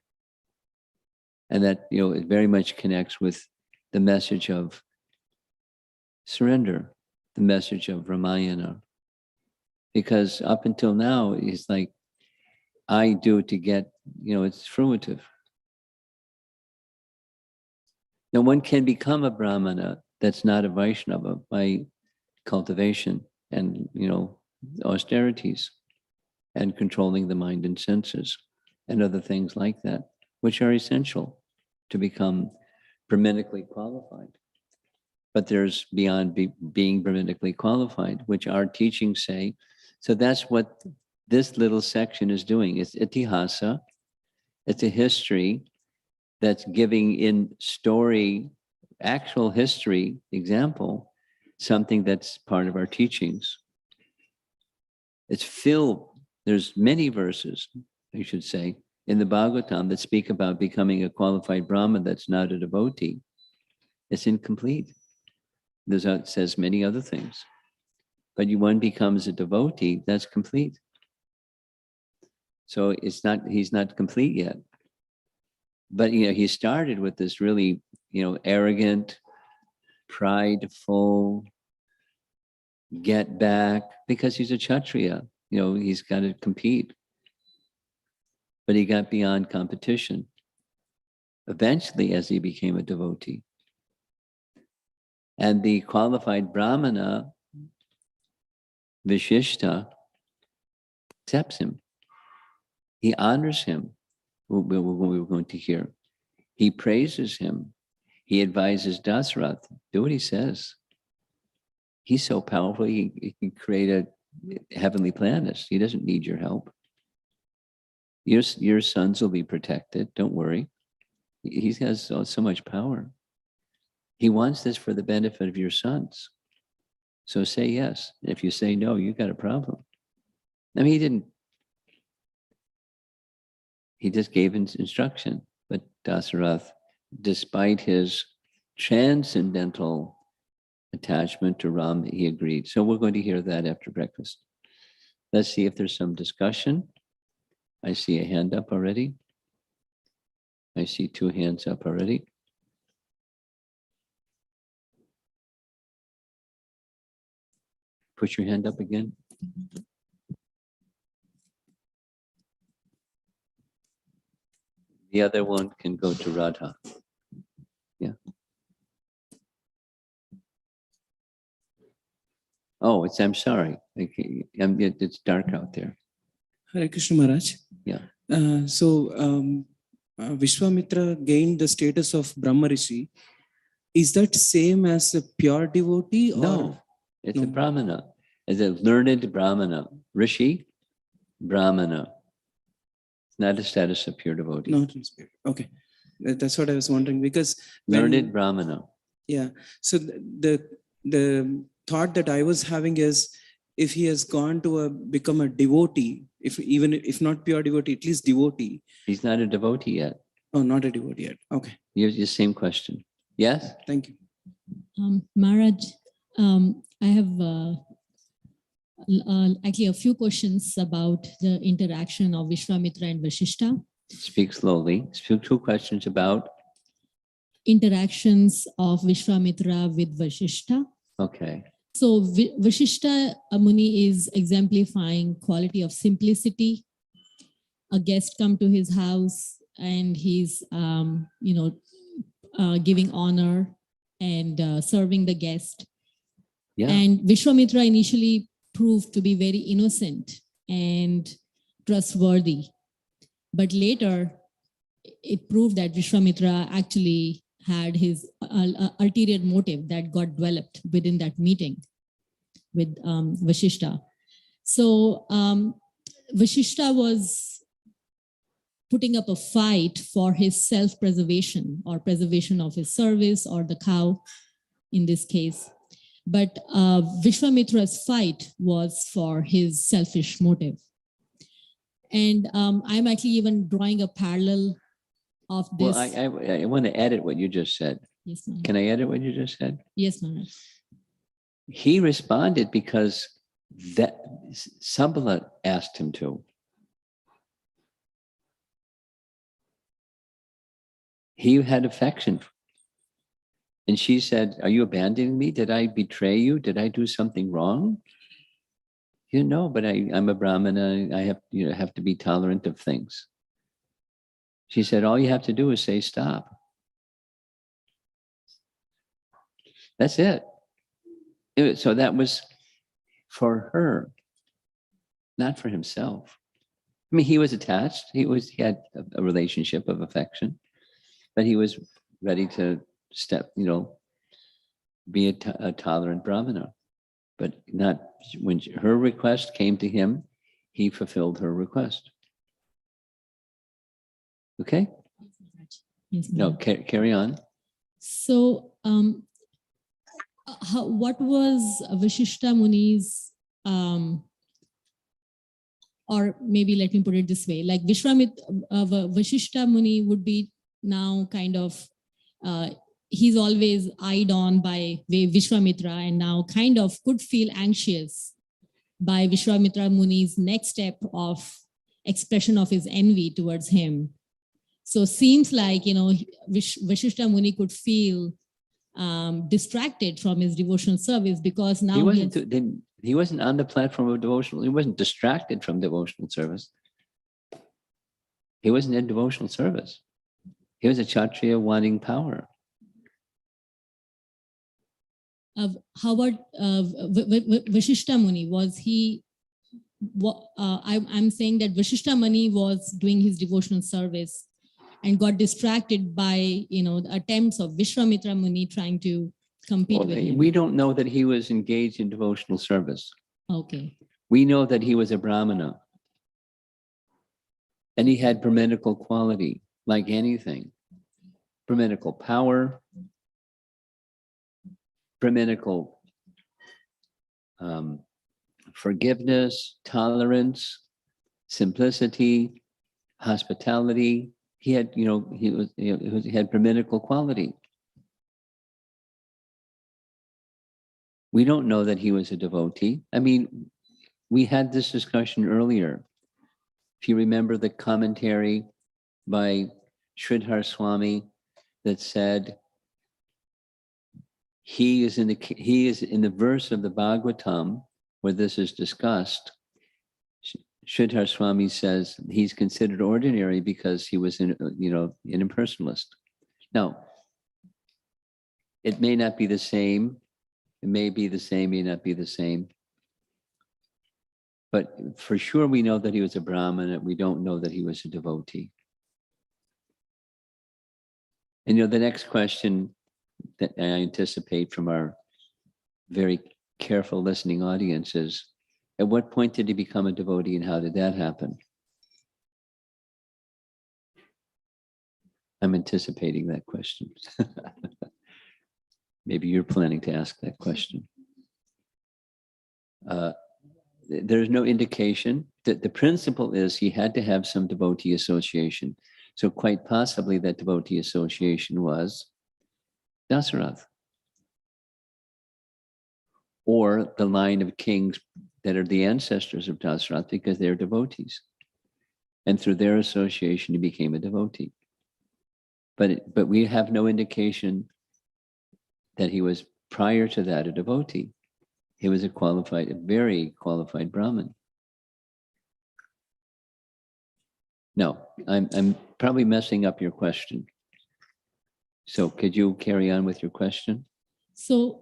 And that, you know, it very much connects with the message of surrender, the message of Ramayana. Because up until now, it's like, I do to get, you know, it's fruitive. Now one can become a Brahmana that's not a Vaishnava by cultivation and, you know, austerities and controlling the mind and senses and other things like that, which are essential to become Brahmanically qualified. But there's beyond being Brahmanically qualified, which our teachings say. So that's what this little section is doing. It's itihasa. It's a history that's giving in story, actual history example, something that's part of our teachings. It's filled, there's many verses, I should say, in the Bhagavatam that speak about becoming a qualified Brahman that's not a devotee. It's incomplete. It says many other things. But one becomes a devotee, that's complete. So he's not complete yet. But, you know, he started with this really, you know, arrogant, prideful, get back, because he's a Kshatriya, you know, he's got to compete. But he got beyond competition, eventually as he became a devotee. And the qualified Brahmana, Vishishta, accepts him. He honors him, what we were going to hear. He praises him. He advises Dasarath, do what he says. He's so powerful, he can create a heavenly planet. He doesn't need your help. Your sons will be protected, don't worry. He has so much power. He wants this for the benefit of your sons. So say yes. If you say no, you got a problem. I mean, he just gave instruction, but Dasarath, despite his transcendental attachment to Ram, he agreed. So we're going to hear that after breakfast. Let's see if there's some discussion. I see a hand up already. I see 2 hands up already. Put your hand up again. The other one can go to Radha. Yeah. Oh, I'm sorry. It's dark out there. Hare Krishna Maharaj. Yeah. Visvamitra gained the status of Brahma Rishi. Is that same as a pure devotee? No, it's a Brahmana. It's a learned Brahmana. Rishi, Brahmana. It's not a status of pure devotee. Not in spirit. Okay. That's what I was wondering, because learned Brahmana. Yeah. So the thought that I was having is, if he has gone to become a devotee, even if not pure devotee, at least devotee. He's not a devotee yet. Oh, not a devotee yet. Okay. You have the same question. Yes? Thank you. Maharaj, I have actually a few questions about the interaction of Visvamitra and Vashishta. Speak slowly. Speak 2 questions about. Interactions of Visvamitra with Vashishta. Okay. So Vashishta Muni is exemplifying quality of simplicity. A guest come to his house and he's, giving honor and serving the guest. Yeah. And Vishwamitra initially proved to be very innocent and trustworthy. But later, it proved that Vishwamitra actually had his ulterior motive that got developed within that meeting with Vashishta. So Vashishta was putting up a fight for his self-preservation or preservation of his service or the cow in this case. But Vishwamitra's fight was for his selfish motive. And I'm actually even drawing a parallel of this. Well, I want to edit what you just said. Yes, ma'am. Can I edit what you just said? Yes, ma'am. He responded because that Sambala asked him to. He had affection. And she said, "Are you abandoning me? Did I betray you? Did I do something wrong?" You know, but I'm a Brahmana. I have to be tolerant of things. She said, "All you have to do is say stop." That's it. So that was for her, not for himself. I mean, he was attached. He had a relationship of affection, but he was ready to be a tolerant Brahmana. But not when her request came to him, he fulfilled her request. Okay? Yes, No, carry on. So, what was Vashishta Muni's, or maybe let me put it this way, like Vashishta Muni would be now kind of, he's always eyed on by Vishwamitra and now kind of could feel anxious by Vishwamitra Muni's next step of expression of his envy towards him. So seems like, Vashishta Muni could feel distracted from his devotional service because now he wasn't on the platform of devotional. He wasn't distracted from devotional service. He wasn't in devotional service. He was a Kshatriya wanting power. How about Vashishta Muni? Was he? I'm saying that Vashishta Muni was doing his devotional service and got distracted by the attempts of Vishwamitra Muni trying to compete with him. We don't know that he was engaged in devotional service. Okay. We know that he was a Brahmana, and he had Brahminical quality, like anything. Brahminical power, Brahminical forgiveness, tolerance, simplicity, hospitality. He had, he had Brahminical quality. We don't know that he was a devotee. I mean, we had this discussion earlier. If you remember the commentary by Sridhar Swami that said, he is in the verse of the Bhagavatam where this is discussed. Sridhar Swami says he's considered ordinary because he was an impersonalist. Now, it may not be the same. It may be the same, may not be the same. But for sure, we know that he was a Brahmana. We don't know that he was a devotee. And the next question that I anticipate from our very careful listening audience is, at what point did he become a devotee and how did that happen? I'm anticipating that question. Maybe you're planning to ask that question. There's no indication that the principle is he had to have some devotee association. So quite possibly that devotee association was Dasarath. or the line of kings that are the ancestors of Dasarath because they're devotees. And through their association, he became a devotee. But we have no indication that he was prior to that a devotee. He was a very qualified Brahmin. No, I'm probably messing up your question. So could you carry on with your question? So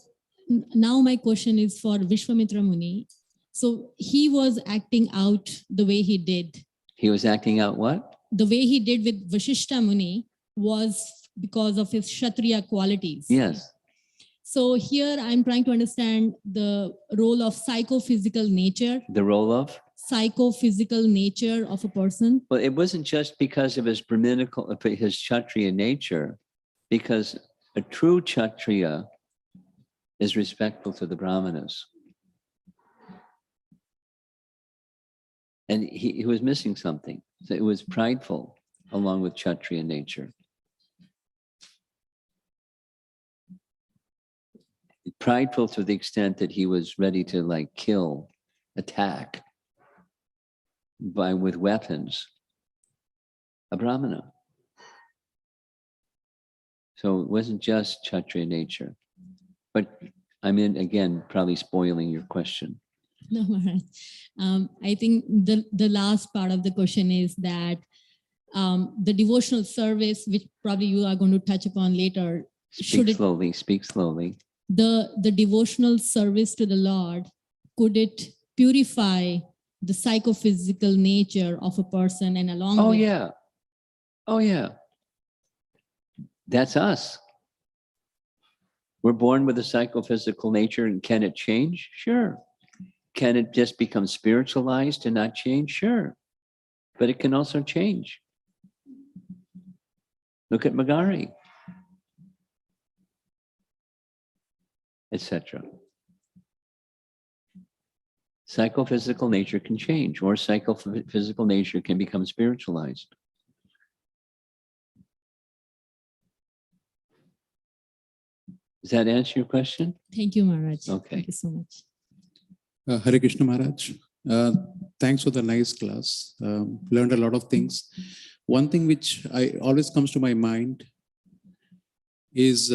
now my question is for Visvamitra Muni. So he was acting out the way he did. He was acting out what? The way he did with Vashishta Muni was because of his Kshatriya qualities. Yes. So here I'm trying to understand the role of psychophysical nature. The role of? Psychophysical nature of a person. Well, it wasn't just because of his Brahminical, his Kshatriya nature, because a true Kshatriya is respectful to the Brahmanas. And he was missing something. So it was prideful along with Kshatriya nature. Prideful to the extent that he was ready to like kill, attack with weapons a Brahmana. So it wasn't just Kshatriya nature. But I'm again, probably spoiling your question. No, Maharaj. I think the last part of the question is that the devotional service, which probably you are going to touch upon later. Speak slowly. The devotional service to the Lord, could it purify the psychophysical nature of a person and along with... Oh yeah. That's us. We're born with a psychophysical nature, and can it change? Sure. Can it just become spiritualized and not change? Sure. But it can also change. Look at Magari, etc. Psychophysical nature can change, or psychophysical nature can become spiritualized. Does that answer your question? Thank you, Maharaj. Okay. Thank you so much. Hare Krishna Maharaj. Thanks for the nice class. Learned a lot of things. One thing which always comes to my mind is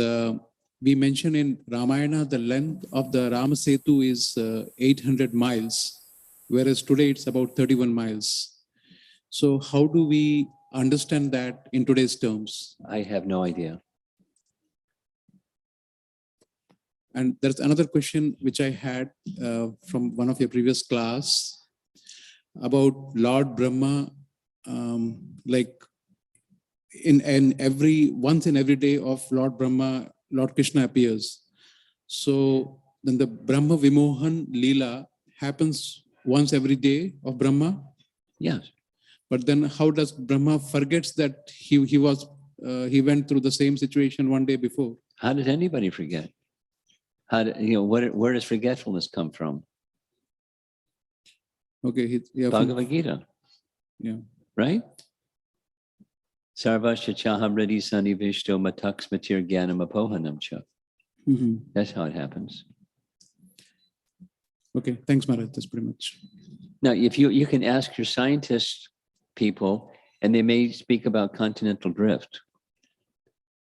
we mention in Ramayana the length of the Rama Setu is 800 miles, whereas today it's about 31 miles. So how do we understand that in today's terms? I have no idea. And there's another question which I had from one of your previous class about Lord Brahma, like once in every day of Lord Brahma, Lord Krishna appears. So then the Brahma Vimohan Leela happens once every day of Brahma. Yes. But then how does Brahma forgets that he went through the same situation one day before? How did anybody forget? Where does forgetfulness come from? Okay. Bhagavad Gita. Yeah. Right? Sarvasya chaham radi sanivishto mataksmatir gyanam apohanam cha. That's how it happens. Okay. Thanks, Maharaj. That's pretty much. Now, if you can ask your scientist people, and they may speak about continental drift,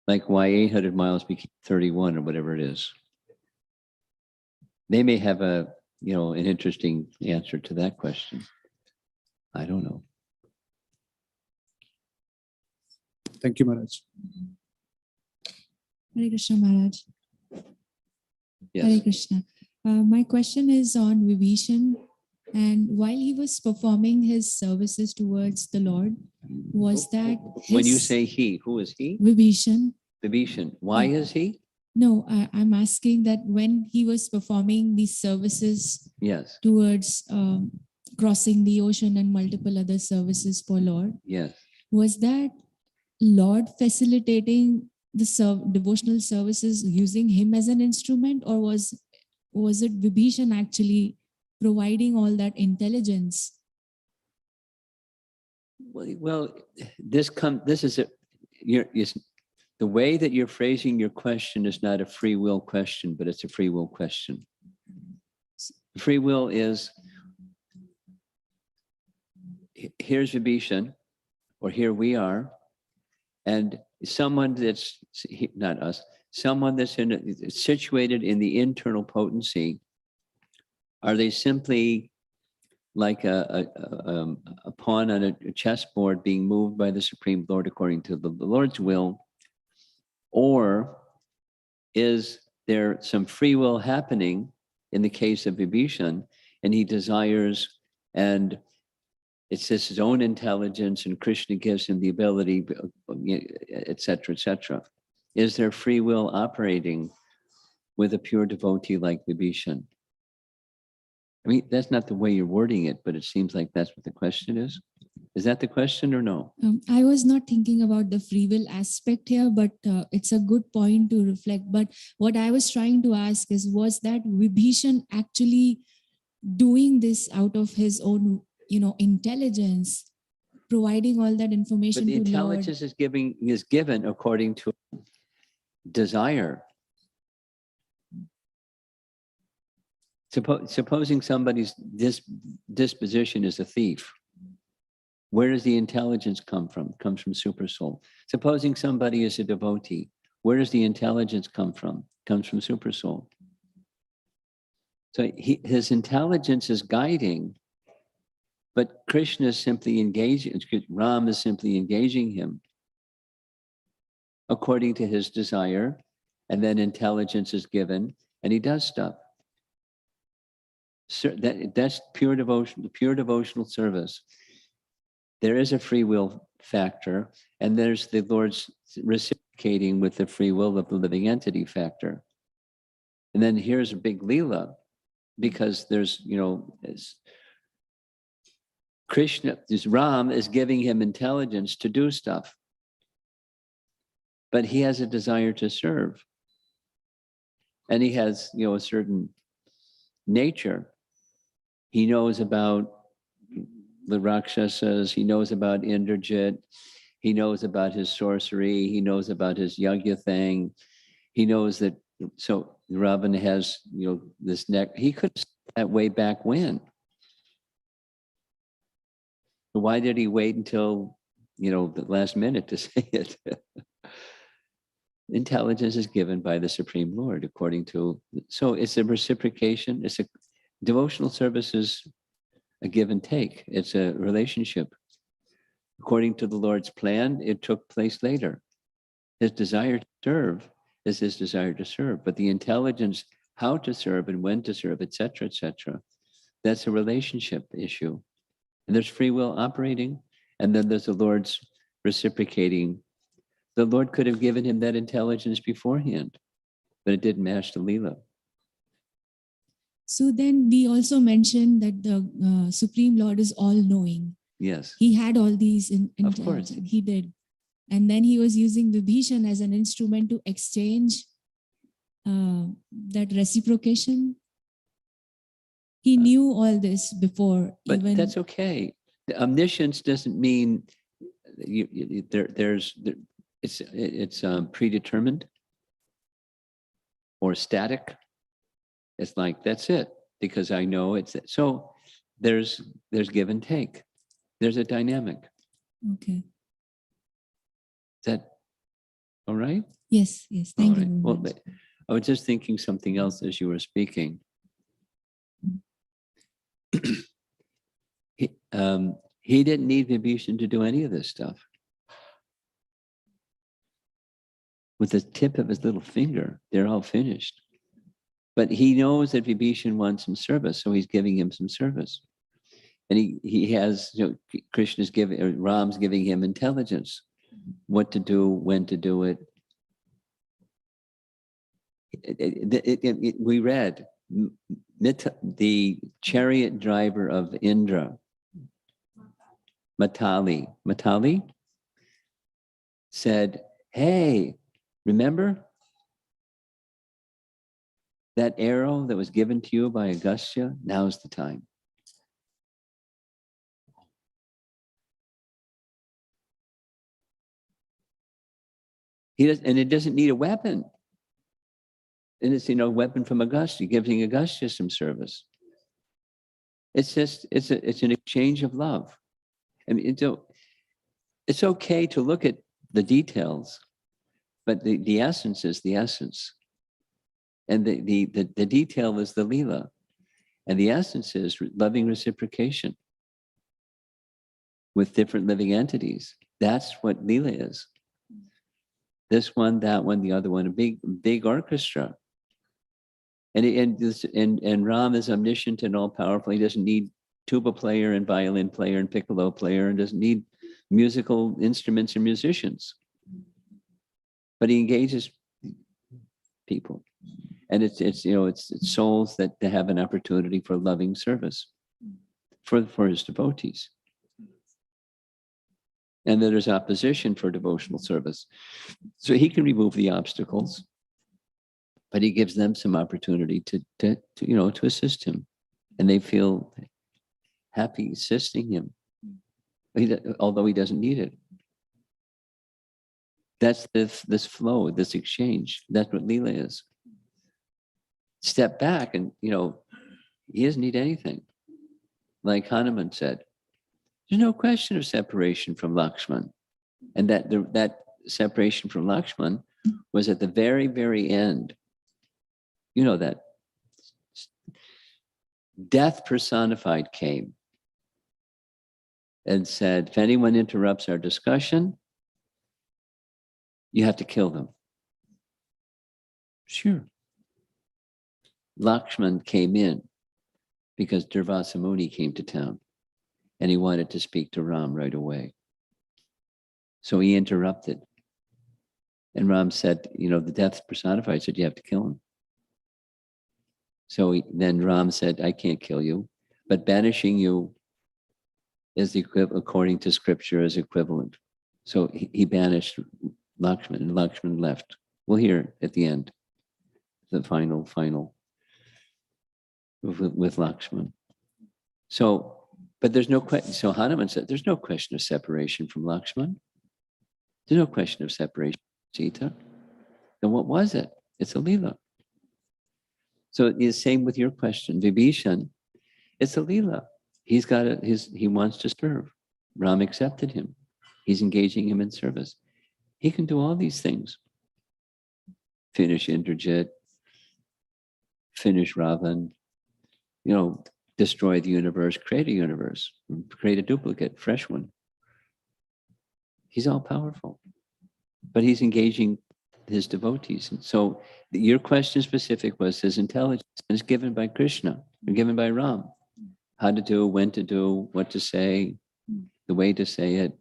like why 800 miles became 31 or whatever it is. They may have an interesting answer to that question. I don't know. Thank you, Maharaj. Hare Krishna, Maharaj. Yes. Hare Krishna. My question is on Vibhishan. And while he was performing his services towards the Lord, was that when you say he, who is he? Vibhishan. Vibhishan. Why is he? No, I'm asking that when he was performing these services Yes. towards crossing the ocean and multiple other services for Lord, Yes. was that Lord facilitating the devotional services using him as an instrument, or was it Vibhishan actually providing all that intelligence? Well, this is the way that you're phrasing your question is not a free will question, but it's a free will question. Free will is, here's Vibhishan, or here we are, and someone that's not us, someone that's situated in the internal potency. Are they simply like a pawn on a chessboard being moved by the Supreme Lord according to the Lord's will? Or is there some free will happening in the case of Vibhishan, and he desires, and it's just his own intelligence, and Krishna gives him the ability, etc., etc. Is there free will operating with a pure devotee like Vibhishan? I mean, that's not the way you're wording it, but it seems like that's what the question is. Is that the question or no? I was not thinking about the free will aspect here, but it's a good point to reflect. But what I was trying to ask is, was that Vibhishan actually doing this out of his own, intelligence, providing all that information But the to Lord? intelligence is given according to desire. Supposing somebody's disposition is a thief, where does the intelligence come from? It comes from super soul. Supposing somebody is a devotee, where does the intelligence come from? It comes from super soul. So his intelligence is guiding, but Krishna is simply engaging, Ram is simply engaging him according to his desire, and then intelligence is given, and he does stuff. So that's pure devotion, pure devotional service. There is a free will factor, and there's the Lord's reciprocating with the free will of the living entity factor. And then here's a big Leela, because there's, Krishna, this Ram is giving him intelligence to do stuff, but he has a desire to serve. And he has, a certain nature. He knows about the Rakshasas, he knows about Indrajit, he knows about his sorcery, he knows about his yagya thing, he knows that, so Ravana has, this neck, he could have said that way back when. Why did he wait until, the last minute to say it? Intelligence is given by the Supreme Lord according to, so it's a reciprocation, it's a devotional service is a give and take. It's a relationship. According to the Lord's plan, it took place later. His desire to serve is his desire to serve, but the intelligence, how to serve and when to serve, etc., that's a relationship issue. And there's free will operating, and then there's the Lord's reciprocating. The Lord could have given him that intelligence beforehand, but it didn't match the Leela. So then we also mentioned that the Supreme Lord is all-knowing. Yes. He had all these Of course. He did. And then he was using Vibhishan as an instrument to exchange that reciprocation. He knew all this before. But even that's okay. The omniscience doesn't mean it's predetermined or static. It's like, that's it, because I know it's it. So there's give and take. There's a dynamic. Okay. Is that all right? Yes. Thank you. Well, Very much. I was just thinking something else as you were speaking. He didn't need Vibhishan to do any of this stuff. With the tip of his little finger, they're all finished. But he knows that Vibhishan wants some service, so he's giving him some service. And he has, Krishna's giving, or Ram's giving him intelligence, what to do, when to do it. We read, the chariot driver of Indra, Matali, said, hey, remember that arrow that was given to you by Agastya? Now's the time. And it doesn't need a weapon. And it's, weapon from Agastya, giving Agastya some service. It's just, it's an exchange of love. I mean, it's okay to look at the details, but the essence is the essence. And the detail is the lila. And the essence is loving reciprocation with different living entities. That's what lila is. This one, that one, the other one, a big orchestra. And Ram is omniscient and all powerful. He doesn't need tuba player and violin player and piccolo player, and doesn't need musical instruments and musicians. But he engages people. And it's souls that have an opportunity for loving service for his devotees. And that there's opposition for devotional service. So he can remove the obstacles, but he gives them some opportunity to assist him. And they feel happy assisting him, although he doesn't need it. That's this flow, this exchange. That's what lila is. Step back and, he doesn't need anything. Like Hanuman said, there's no question of separation from Laksmana. And that separation from Laksmana was at the very, very end. You know that. Death personified came and said, if anyone interrupts our discussion, you have to kill them. Sure. Lakshman came in because Durvasa Muni came to town and he wanted to speak to Ram right away. So he interrupted. And Ram said, the death personified, said, you have to kill him. So then Ram said, I can't kill you, but banishing you is according to scripture, is equivalent. So he banished Lakshman, and Lakshman left. We'll hear at the end, the final with Lakshman. So, but there's no question. So Hanuman said, there's no question of separation from Lakshman. There's no question of separation from Sita. Then what was it? It's a lila. So it's the same with your question. Vibhisana, it's a lila. He's got he wants to serve. Ram accepted him. He's engaging him in service. He can do all these things. Finish Indrajit, finish Ravana, destroy the universe, create a duplicate, fresh one. He's all powerful, but he's engaging his devotees. And so your question specific was his intelligence, and it's given by Krishna, or given by Ram. How to do, when to do, what to say, the way to say it.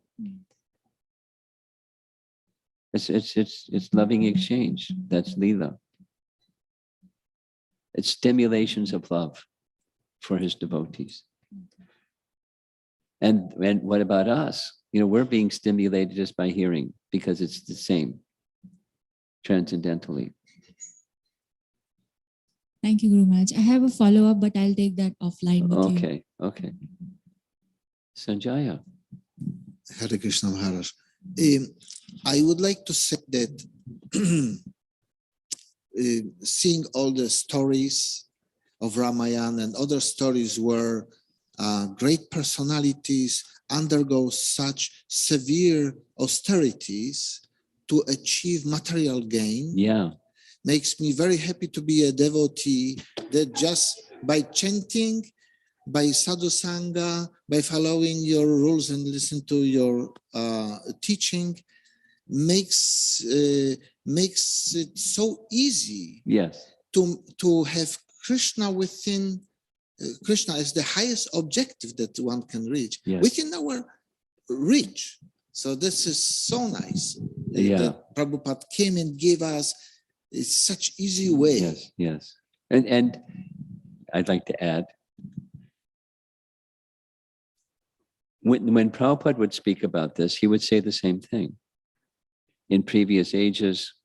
It's loving exchange. That's lila. It's stimulations of love for his devotees. And what about us? We're being stimulated just by hearing because it's the same transcendentally. Thank you, Guru Maharaj. I have a follow-up, but I'll take that offline with you. Okay. Sanjaya. Hare Krishna Maharaj. I would like to say that seeing all the stories of Ramayana and other stories where great personalities undergo such severe austerities to achieve material gain, makes me very happy to be a devotee that just by chanting, by sadhu sangha, by following your rules and listen to your teaching, makes it so easy to have Krishna within, Krishna as the highest objective that one can reach within our reach. So this is so nice that Prabhupada came and gave us such easy way. Yes. And I'd like to add, when Prabhupada would speak about this, he would say the same thing. In previous ages,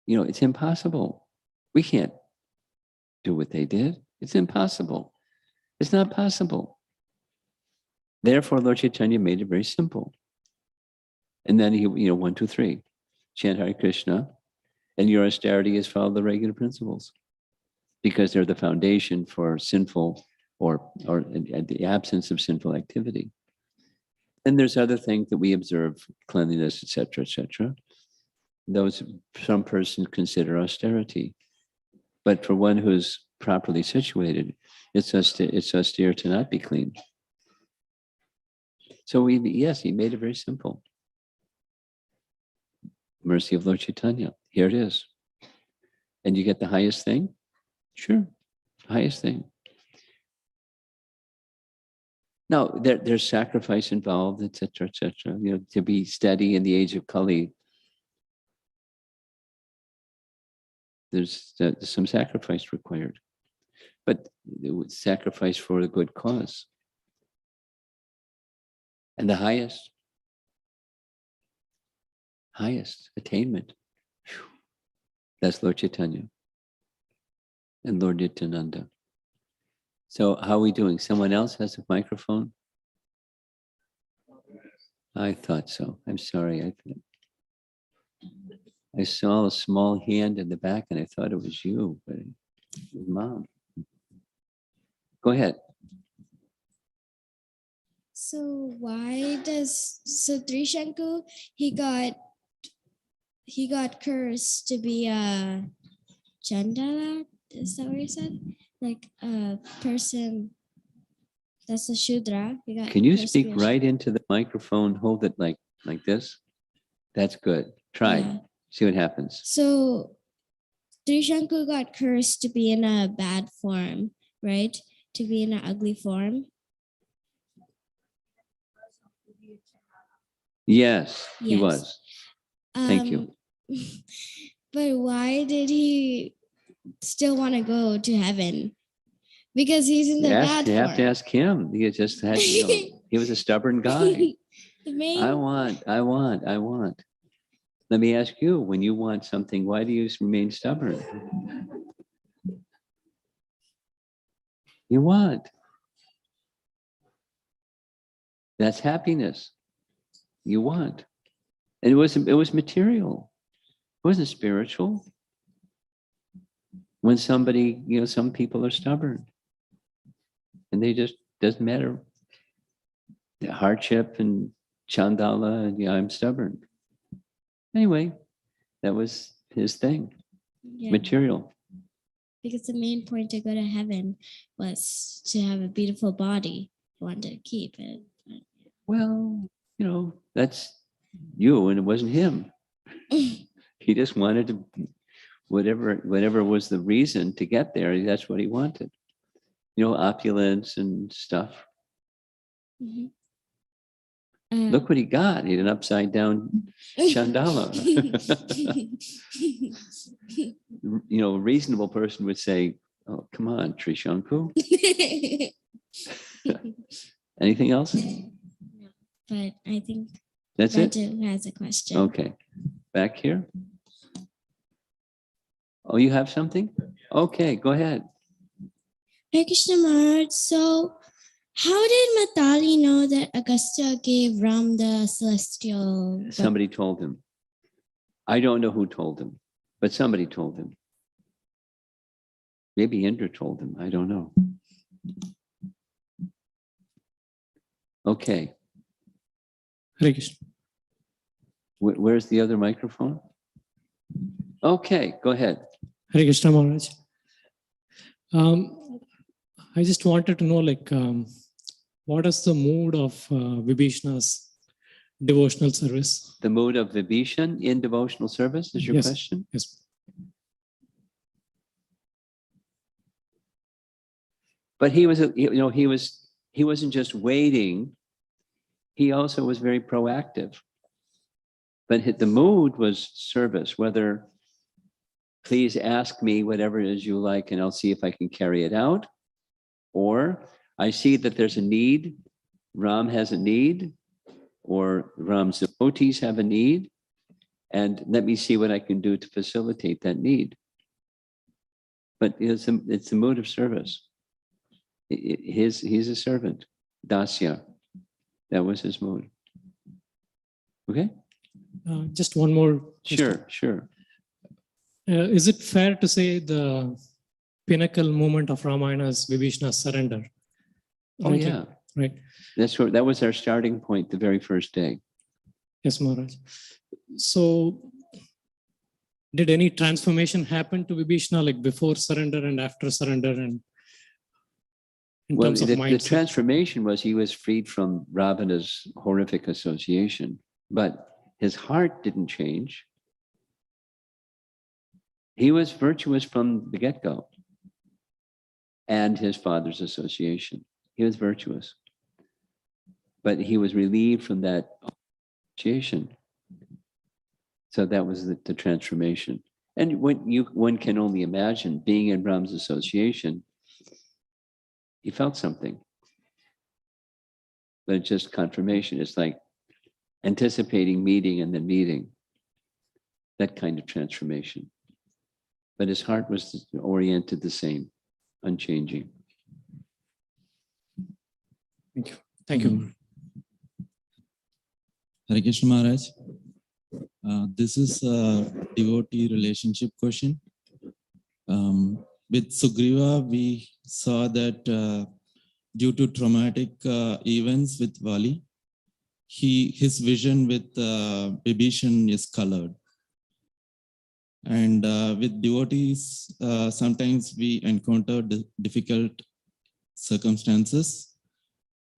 it's impossible. We can't do what they did. It's impossible. It's not possible. Therefore, Lord Chaitanya made it very simple. And then he, 1, 2, 3, chant Hare Krishna, and your austerity is follow the regular principles, because they're the foundation for sinful or the absence of sinful activity. And there's other things that we observe, cleanliness, etc., etc. Those some persons consider austerity, but for one who's properly situated, it's austere to not be clean. So he made it very simple. Mercy of Lord Chaitanya. Here it is. And you get the highest thing? Sure, highest thing. Now, there's sacrifice involved, etc., etc. You know, to be steady in the age of Kali, there's some sacrifice required. But it was sacrifice for a good cause. And the highest attainment, that's Lord Chaitanya and Lord Nityananda. So how are we doing? Someone else has a microphone? I thought so. I'm sorry. I saw a small hand in the back and I thought it was you, but it was Mom. Go ahead. So Trishanku, he got cursed to be a Chandala? Is that what you said? Like a person that's a Shudra. Can you speak right into the microphone? Hold it like this. That's good. Try. Yeah. See what happens. So Trishanku got cursed to be in a bad form, right? To be in an ugly form. Yes, he Yes. was. Thank you. But why did he still want to go to heaven? Because he's in the bad You have to form. ask him. He just had, he was a stubborn guy. The main I want. Let me ask you, when you want something, why do you remain stubborn? You want. That's happiness. You want. And it was material. It wasn't spiritual. When somebody, some people are stubborn. And they just, doesn't matter. The hardship and Chandala, and I'm stubborn. Anyway, that was his thing. yeah, Material. because the main point to go to heaven was to have a beautiful body. He wanted to keep it. Well, that's you, and it wasn't him. He just wanted to, whatever was the reason to get there, that's what he wanted. Opulence and stuff. Mhm. Look what he got. He had an upside down Chandala. A reasonable person would say, oh, come on, Trishanku. Anything else? But I think That's it? Raju has a question. Okay. Back here. Oh, you have something? Okay, go ahead. Hare Krishna Maharaj, so how did Matali know that Agastya gave Ram the celestial? Somebody told him. I don't know who told him, but somebody told him. Maybe Indra told him. I don't know. Okay. Hare Krishna. Where's the other microphone? Okay, go ahead. Hare Krishna Maharaj. I just wanted to know, what is the mood of Vibhishana's devotional service? The mood of Vibhisana in devotional service is your Yes. question? Yes. But he wasn't just waiting. He also was very proactive. But the mood was service, whether please ask me whatever it is you like and I'll see if I can carry it out. Or I see that there's a need, Ram has a need, or Ram's devotees have a need, and let me see what I can do to facilitate that need. But it's the mood of service. He's a servant, Dasya. That was his mood. Okay? Just one more question. Sure. Is it fair to say the pinnacle moment of Ramayana is Vibhishana's surrender? Oh, Right, yeah. Right. That was our starting point the very first day. Yes, Maharaj. So, did any transformation happen to Vibhishana, like before surrender and after surrender, and in Well, terms of the mindset? transformation was he was freed from Ravana's horrific association, but his heart didn't change. He was virtuous from the get-go, and his father's association. He was virtuous, but he was relieved from that association. So that was the transformation. And one can only imagine being in Brahma's association, he felt something. But it's just confirmation. It's like anticipating meeting and then meeting. That kind of transformation. But his heart was oriented the same, unchanging. Thank you. Thank you. Hare Krishna Maharaj. This is a devotee relationship question. With Sugriva, we saw that due to traumatic events with Vali, his vision with Vibhisana is colored. And with devotees, sometimes we encounter difficult circumstances.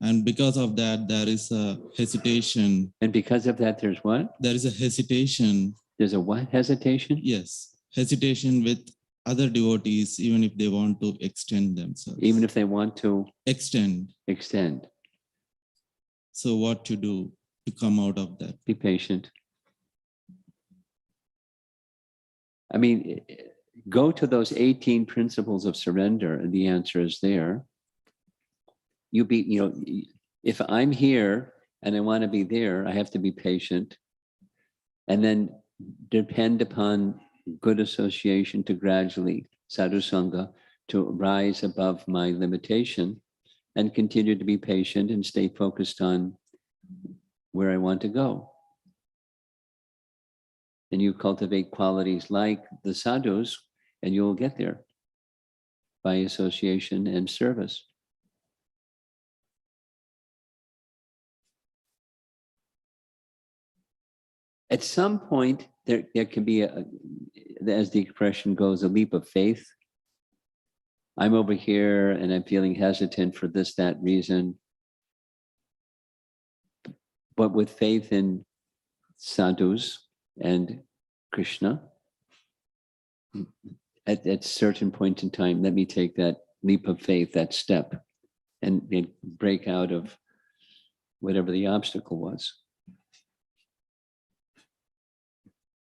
And because of that, there is a hesitation. And because of that, there's what? There is a hesitation. There's a what? Hesitation? Yes. Hesitation with other devotees, even if they want to extend themselves. Even if they want to extend. So what to do to come out of that? Be patient. I mean, go to those 18 principles of surrender, and the answer is there. If I'm here and I want to be there, I have to be patient, and then depend upon good association to gradually, sadhu sangha, to rise above my limitation and continue to be patient and stay focused on where I want to go. And you cultivate qualities like the sadhus, and you'll get there by association and service. At some point, there can be, as the expression goes, a leap of faith. I'm over here and I'm feeling hesitant for this, that reason. But with faith in sadhus and Krishna, at certain point in time, let me take that leap of faith, that step, and break out of whatever the obstacle was.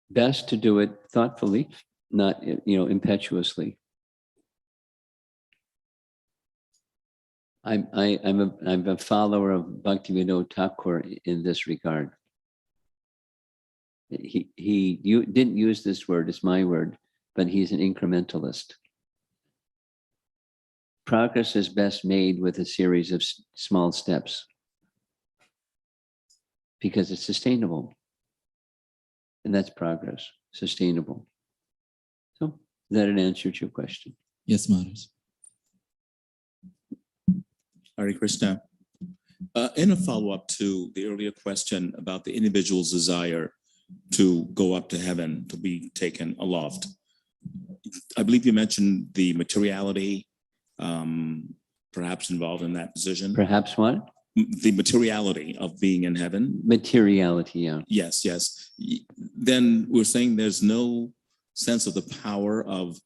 Best to do it thoughtfully, not impetuously. I'm a follower of Bhaktivinoda Thakur in this regard. You didn't use this word, it's my word, but he's an incrementalist. Progress is best made with a series of small steps because it's sustainable. And that's progress, sustainable. So, is that an answer to your question? Yes, Maharaj. Hare Krishna. In a follow-up to the earlier question about the individual's desire to go up to heaven, to be taken aloft, I believe you mentioned the materiality perhaps involved in that decision. Perhaps what? The materiality of being in heaven. Materiality, yeah. Yes. Then we're saying there's no sense of the power of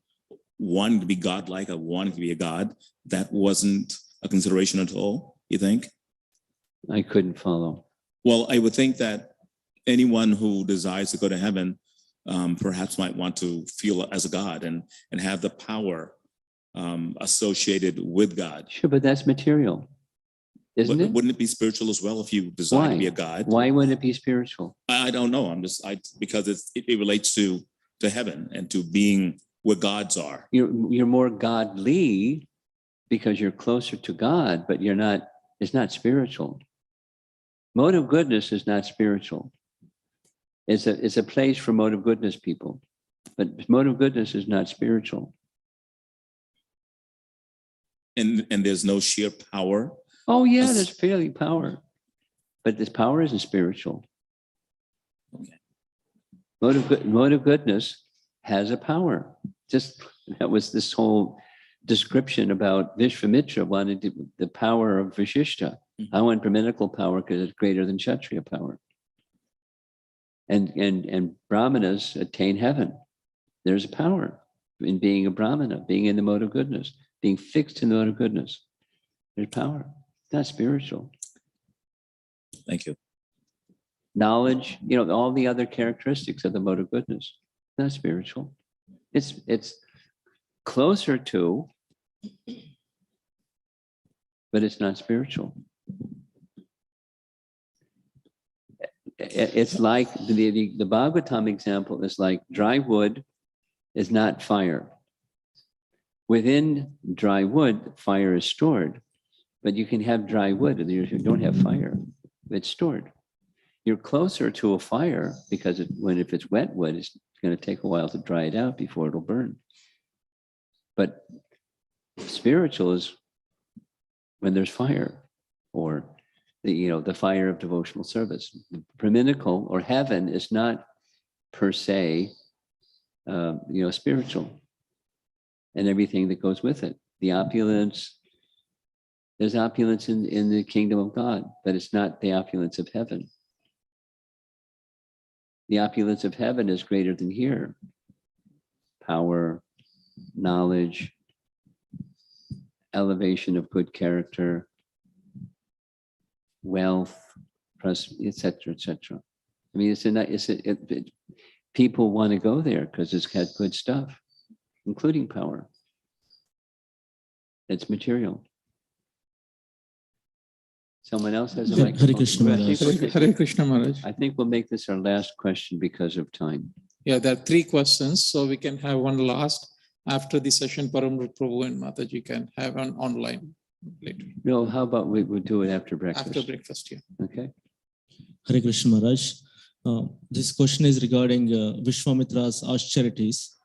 wanting to be godlike, of wanting to be a god. That wasn't a consideration at all, you think? I couldn't follow. Well, I would think that anyone who desires to go to heaven perhaps might want to feel as a god and have the power associated with God. Sure, but that's material. Isn't it? Wouldn't it be spiritual as well if you desire to be a god? Why wouldn't it be spiritual? I don't know. Because it relates to heaven and to being where gods are. You're more godly because you're closer to God, but you're not. It's not spiritual. Mode of goodness is not spiritual. It's a place for mode of goodness people, but mode of goodness is not spiritual. And there's no sheer power. Oh yeah, there's fairly power, but this power isn't spiritual. Mode of goodness has a power. Just that was this whole description about Visvamitra wanted the power of Vishishta. I want Brahminical power because it's greater than Kshatriya power. And Brahmanas attain heaven. There's power in being a Brahmana, being in the mode of goodness, being fixed in the mode of goodness. There's power. It's not spiritual. Thank you. Knowledge, all the other characteristics of the mode of goodness. Not spiritual. It's closer to, but it's not spiritual. It's like the Bhagavatam example is like dry wood is not fire. Within dry wood, fire is stored, but you can have dry wood and you don't have fire. It's stored. You're closer to a fire because if it's wet wood, it's going to take a while to dry it out before it'll burn. But spiritual is when there's fire, or the fire of devotional service. Brahminical or heaven is not per se, spiritual, and everything that goes with it. The opulence, there's opulence in the kingdom of God, but it's not the opulence of heaven. The opulence of heaven is greater than here. Power, knowledge, elevation of good character, wealth, etc., etc. I mean, people want to go there because it's got good stuff, including power. It's material. Someone else has a Hare microphone. Krishna Maharaj. Hare Krishna Maharaj. I think we'll make this our last question because of time. Yeah, there are 3 questions, so we can have one last. After the session, Paramru Prabhu and Mataji can have an online later. No, how about we would do it after breakfast? After breakfast, yeah. Okay. Hare Krishna Maharaj. This question is regarding Vishwamitra's austerities.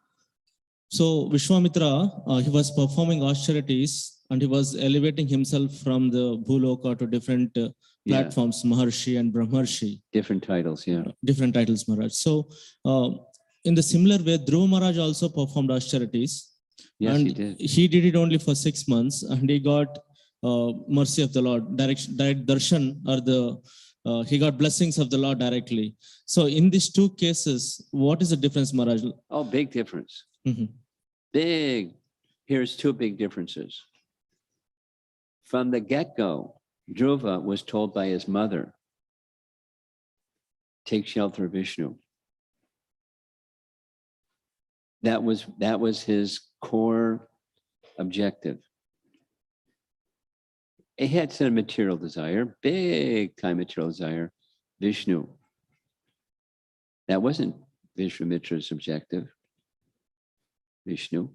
So Vishwamitra, he was performing austerities and he was elevating himself from the Bhuloka to different platforms, Maharshi and Brahmarshi. Different titles, yeah. Different titles, Maharaj. So in the similar way, Dhruva Maharaj also performed austerities. Yes, and he did. He did it only for 6 months and he got mercy of the Lord, direct darshan, or he got blessings of the Lord directly. So in these 2 cases, what is the difference, Maharaj? Oh, big difference. Mm-hmm. Big. Here's 2 big differences. From the get-go, Dhruva was told by his mother, take shelter of Vishnu. That was his core objective. He had some material desire, big time material desire, Vishnu. That wasn't Vishwamitra's objective, Vishnu.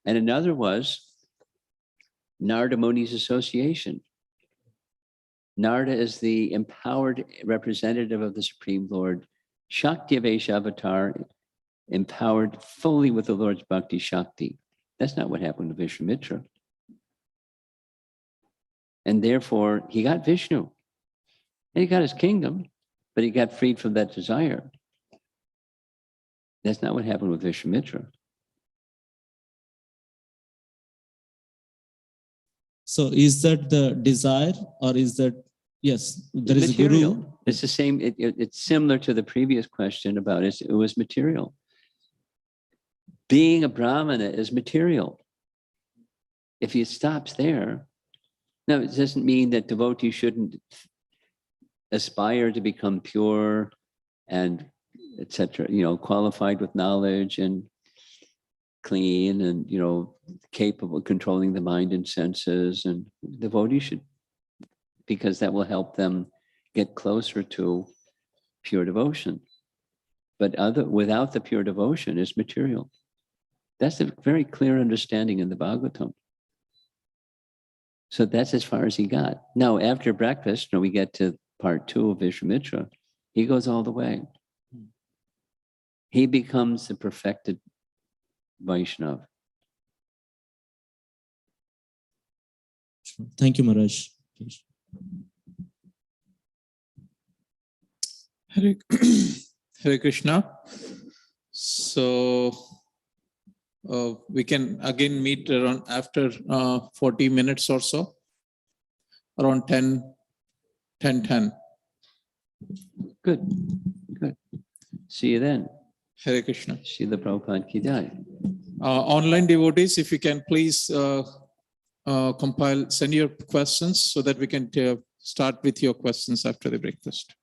And another was Narada Muni's association. Narada is the empowered representative of the Supreme Lord, Shakti Vaisha avatar, empowered fully with the Lord's Bhakti Shakti. That's not what happened to Vishwamitra. And therefore, he got Vishnu. And he got his kingdom, but he got freed from that desire. That's not what happened with Vishwamitra. So is that the desire, or is that, yes, there is material. a guru? It's the same, it's similar to the previous question about it. It was material. Being a Brahmana is material. If he stops there, now it doesn't mean that devotees shouldn't aspire to become pure and etc., qualified with knowledge and clean and, capable of controlling the mind and senses, and devotees should, because that will help them get closer to pure devotion. But without the pure devotion is material. That's a very clear understanding in the Bhagavatam. So that's as far as he got. Now, after breakfast, we get to part 2 of Vishwamitra. He goes all the way. He becomes the perfected Vaishnava. Thank you, Maharaj. Hare, Hare Krishna. So we can again meet around after 40 minutes or so, around 10:10. Good. See you then. Hare Krishna. Srila Prabhupada ki jai. Online devotees, if you can please send your questions so that we can start with your questions after the breakfast.